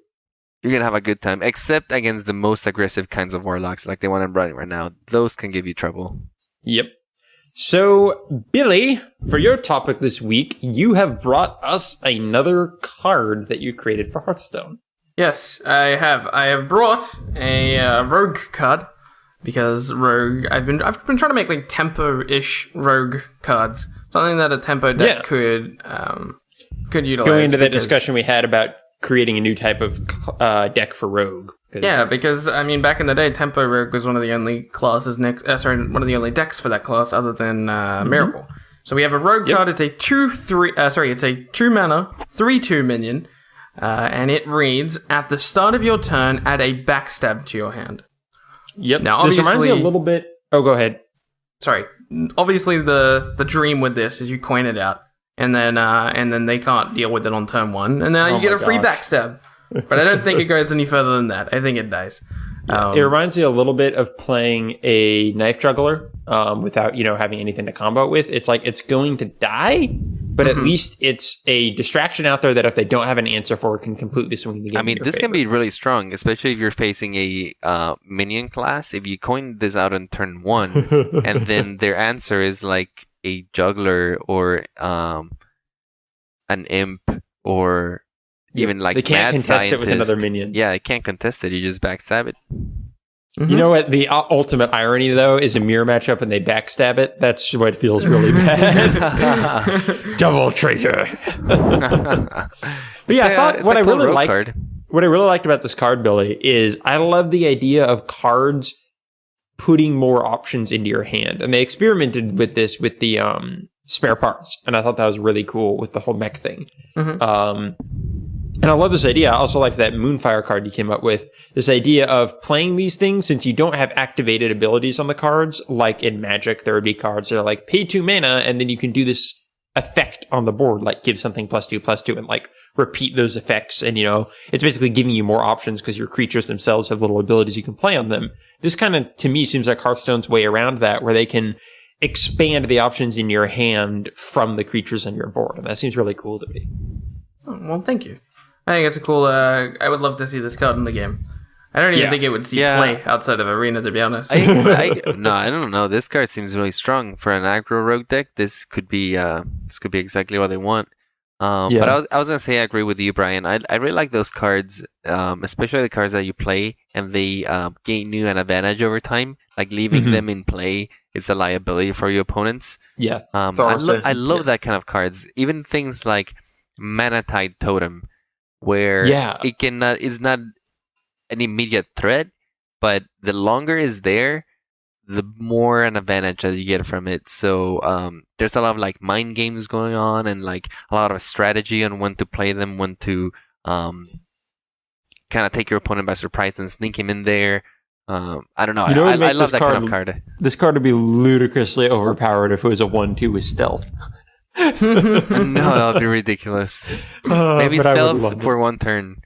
You're going to have a good time, except against the most aggressive kinds of Warlocks, like the one I'm running right now. Those can give you trouble. Yep. So, Billy, for your topic this week, you have brought us another card that you created for Hearthstone. Yes, I have. I have brought a rogue card. Because rogue, I've been trying to make like tempo-ish rogue cards, something that a tempo deck could utilize. Going into that discussion we had about creating a new type of deck for rogue. Yeah, because I mean, back in the day, tempo rogue was one of the only classes one of the only decks for that class, other than Miracle. So we have a rogue card. It's a 2/mana 3/2 minion, and it reads: at the start of your turn, add a backstab to your hand. Yep. Now, this reminds me a little bit. Oh, go ahead. Sorry. Obviously, the dream with this is you coin it out, and then they can't deal with it on turn 1, and now you get a free backstab. But I don't think it goes any further than that. I think it dies. It reminds me a little bit of playing a knife juggler without having anything to combo it with. It's like it's going to die, but at least it's a distraction out there that if they don't have an answer for, it can completely swing the game. I mean, this can be really strong, especially if you're facing a minion class. If you coin this out on turn 1, and then their answer is like a juggler or an imp or even like they can't mad contest scientist. it with another minion. Yeah, they can't contest it. You just backstab it. You know what? The ultimate irony, though, is a mirror matchup and they backstab it. That's what feels really bad. Double traitor. But yeah, I thought what I really liked about this card, Billy, is I love the idea of cards putting more options into your hand. And they experimented with this with the spare parts. And I thought that was really cool with the whole mech thing. And I love this idea. I also like that Moonfire card you came up with. This idea of playing these things since you don't have activated abilities on the cards. Like in Magic, there would be cards that are like pay 2 mana and then you can do this effect on the board, like give something +2/+2 and like repeat those effects. And it's basically giving you more options because your creatures themselves have little abilities you can play on them. This kind of, to me, seems like Hearthstone's way around that, where they can expand the options in your hand from the creatures on your board. And that seems really cool to me. Oh, well, thank you. I think it's a cool. I would love to see this card in the game. I don't even think it would see play outside of Arena, to be honest. No, I don't know. This card seems really strong for an aggro rogue deck. This could be exactly what they want. But I was gonna say I agree with you, Brian. I really like those cards, especially the cards that you play and they gain you an advantage over time. Like leaving them in play, it's a liability for your opponents. Yes, I love that kind of cards. Even things like Mana Tide Totem, where it's not an immediate threat, but the longer is there, the more an advantage that you get from it. So there's a lot of like mind games going on, and like a lot of strategy on when to play them, when to kind of take your opponent by surprise and sneak him in there. I don't know. I love that kind of card. This card would be ludicrously overpowered if it was a 1/2 with stealth. No, that would be ridiculous. Maybe stealth for 1 turn.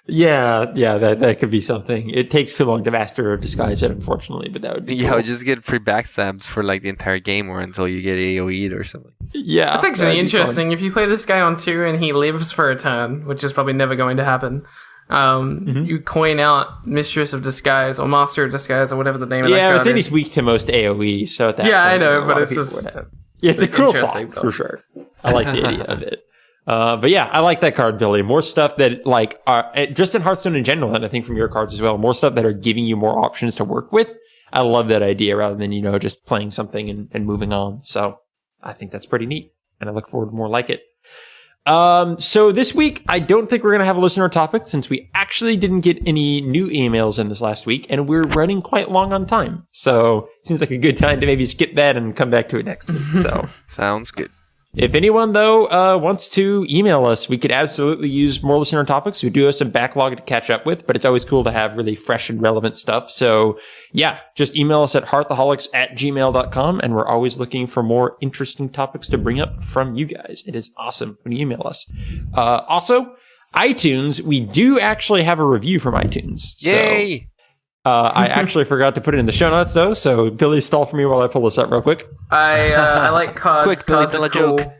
Yeah, that could be something. It takes too long to master or disguise it, unfortunately, but that would be cool. Just get free backstabs for like the entire game or until you get AoE'd or something. Yeah. That's actually interesting. If you play this guy on 2 and he lives for a turn, which is probably never going to happen, you coin out Mistress of Disguise or Master of Disguise or whatever the name of that card is. Yeah, but then he's weak to most AoE, so at that point, I know, but it's just... Yeah, it's a cool thought, for sure. I like the idea of it. But yeah, I like that card, Billy. More stuff that, like, just in Hearthstone in general, and I think from your cards as well, more stuff that are giving you more options to work with. I love that idea rather than, just playing something and moving on. So I think that's pretty neat, and I look forward to more like it. So this week, I don't think we're going to have a listener topic since we actually didn't get any new emails in this last week, and we're running quite long on time. So it seems like a good time to maybe skip that and come back to it next week. So sounds good. If anyone, though, wants to email us, we could absolutely use more listener topics. We do have some backlog to catch up with, but it's always cool to have really fresh and relevant stuff. So, yeah, just email us at hearthaholics@gmail.com, and we're always looking for more interesting topics to bring up from you guys. It is awesome when you email us. Also, iTunes, we do actually have a review from iTunes. Yay! So, I actually forgot to put it in the show notes, though, so Billy, stall for me while I pull this up real quick. I like cards. Quick, Billy, cards tell are a cool. joke.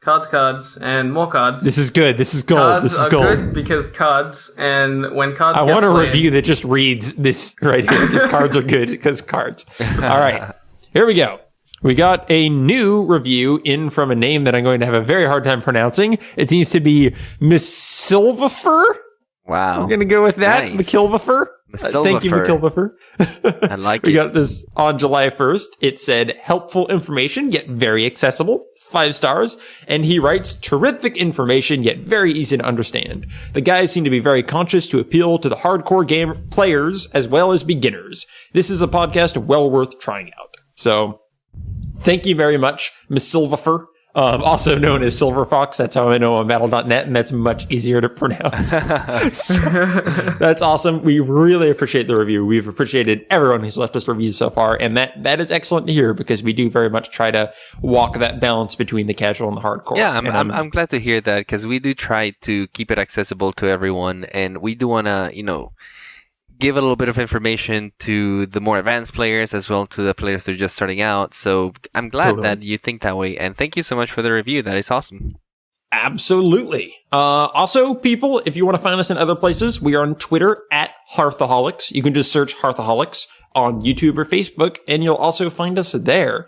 Cards, and more cards. This is good. This is gold. Cards this is are gold. good because cards, and when cards I get want a played- review that just reads this right here. Just cards are good because cards. All right. Here we go. We got a new review in from a name that I'm going to have a very hard time pronouncing. It seems to be Masseve. Wow. I'm going to go with that. Nice. McKilvifer. Thank you, McKilvifer. I like We it. got this on July 1st. It said, helpful information, yet very accessible. 5 stars. And he writes, terrific information, yet very easy to understand. The guys seem to be very conscious to appeal to the hardcore game players as well as beginners. This is a podcast well worth trying out. So, thank you very much, Masseve. Also known as Silver Fox. That's how I know on Battle.net, and that's much easier to pronounce. So, that's awesome. We really appreciate the review. We've appreciated everyone who's left us reviews so far, and that is excellent to hear because we do very much try to walk that balance between the casual and the hardcore. Yeah, I'm glad to hear that because we do try to keep it accessible to everyone, and we do want to, give a little bit of information to the more advanced players as well to the players that are just starting out. So I'm glad that you think that way. And thank you so much for the review. That is awesome. Absolutely. Also, people, if you want to find us in other places, we are on Twitter at Hearthaholics. You can just search Hearthaholics on YouTube or Facebook, and you'll also find us there.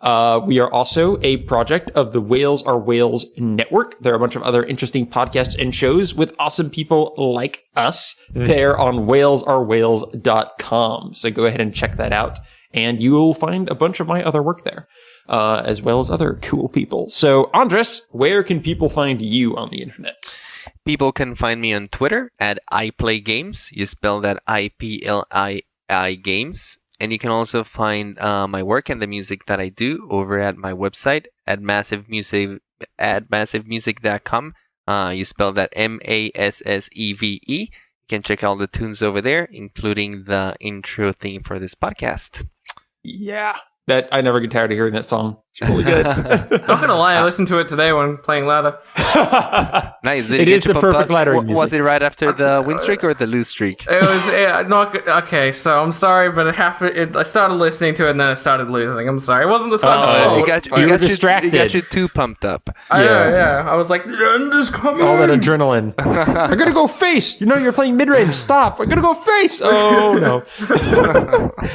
We are also a project of the Whales Are Whales Network. There are a bunch of other interesting podcasts and shows with awesome people like us there on whalesarewhales.com. So go ahead and check that out, and you will find a bunch of my other work there, as well as other cool people. So, Andres, where can people find you on the internet? People can find me on Twitter at iPlayGames. You spell that IPLII Games. And you can also find my work and the music that I do over at my website at massivemusic.com. You spell that MASSEVE. You can check all the tunes over there, including the intro theme for this podcast. Yeah. That I never get tired of hearing that song. It's really good. Not gonna lie, I listened to it today when playing ladder. Nice. It is the perfect laddering music. Was it right after the win streak or the lose streak? It was not okay. So I'm sorry, but it happened. I started listening to it and then I started losing. I'm sorry. It wasn't the sun's fault. You were distracted. It got you too pumped up. Yeah. I was like, the end is coming. All that adrenaline. I'm gonna go face. You're playing mid range. Stop. I'm gonna go face. Oh no.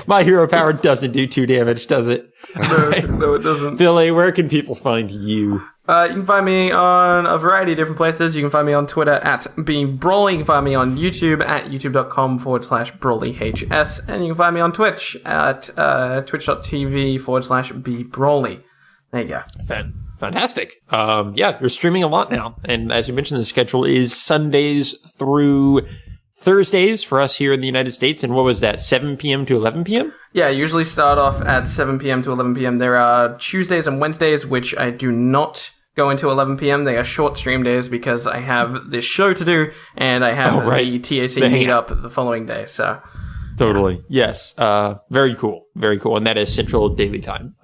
My hero power doesn't do 2 damage, does it? No, it doesn't. Billy, where can people find you? You can find me on a variety of different places. You can find me on Twitter at BBrawly. You can find me on YouTube at youtube.com/BrawlyHS. And you can find me on Twitch at twitch.tv/BBrawly. There you go. Fantastic. Yeah, you're streaming a lot now. And as you mentioned, the schedule is Sundays through Thursdays for us here in the United States. And what was that, 7 p.m. to 11 p.m.? Yeah, I usually start off at 7 p.m. to 11 p.m. There are Tuesdays and Wednesdays, which I do not go into 11 p.m. They are short stream days because I have this show to do, and I have the TAC meetup the following day. So Totally. Yes. Very cool. Very cool. And that is Central Daily Time.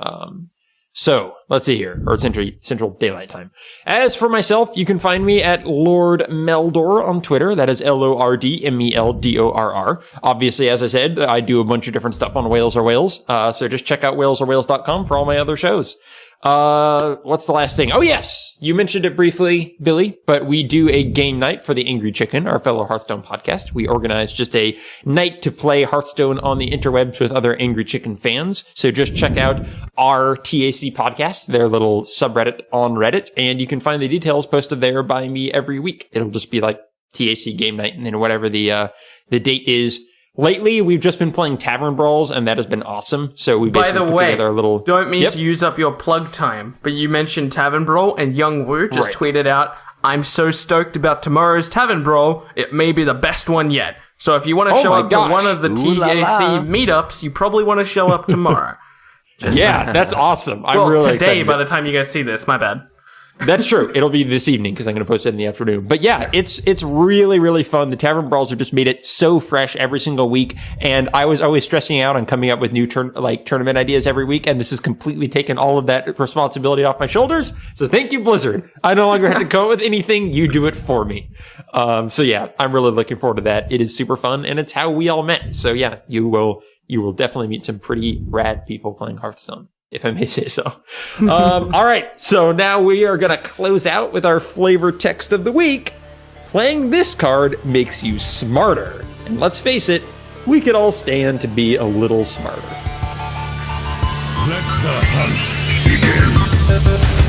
So let's see here, or Central Daylight Time. As for myself, you can find me at Lord Meldor on Twitter. That is LORDMELDORR. Obviously, as I said, I do a bunch of different stuff on Whales Are Whales. So just check out whalesarewhales.com for all my other shows. What's the last thing? Oh, yes. You mentioned it briefly, Billy, but we do a game night for the Angry Chicken, our fellow Hearthstone podcast. We organize just a night to play Hearthstone on the interwebs with other Angry Chicken fans. So just check out our TAC podcast, their little subreddit on Reddit, and you can find the details posted there by me every week. It'll just be like TAC game night, and then whatever the date is. Lately, we've just been playing Tavern Brawls, and that has been awesome. So we basically put together a little... don't mean to use up your plug time, but you mentioned Tavern Brawl, and Young Woo just tweeted out, "I'm so stoked about tomorrow's Tavern Brawl, it may be the best one yet. So if you want to show up to one of the TAC meetups, you probably want to show up tomorrow." Yeah, that's awesome. I'm really today, excited. by the time you guys see this, my bad. That's true. It'll be this evening because I'm going to post it in the afternoon. But yeah, it's really, really fun. The Tavern Brawls have just made it so fresh every single week. And I was always stressing out on coming up with new tournament ideas every week. And this has completely taken all of that responsibility off my shoulders. So thank you, Blizzard. I no longer have to come up with anything. You do it for me. So yeah, I'm really looking forward to that. It is super fun and it's how we all met. So yeah, you will definitely meet some pretty rad people playing Hearthstone, if I may say so. All right, so now we are going to close out with our flavor text of the week. Playing this card makes you smarter. And let's face it, we could all stand to be a little smarter. Let the hunt begin.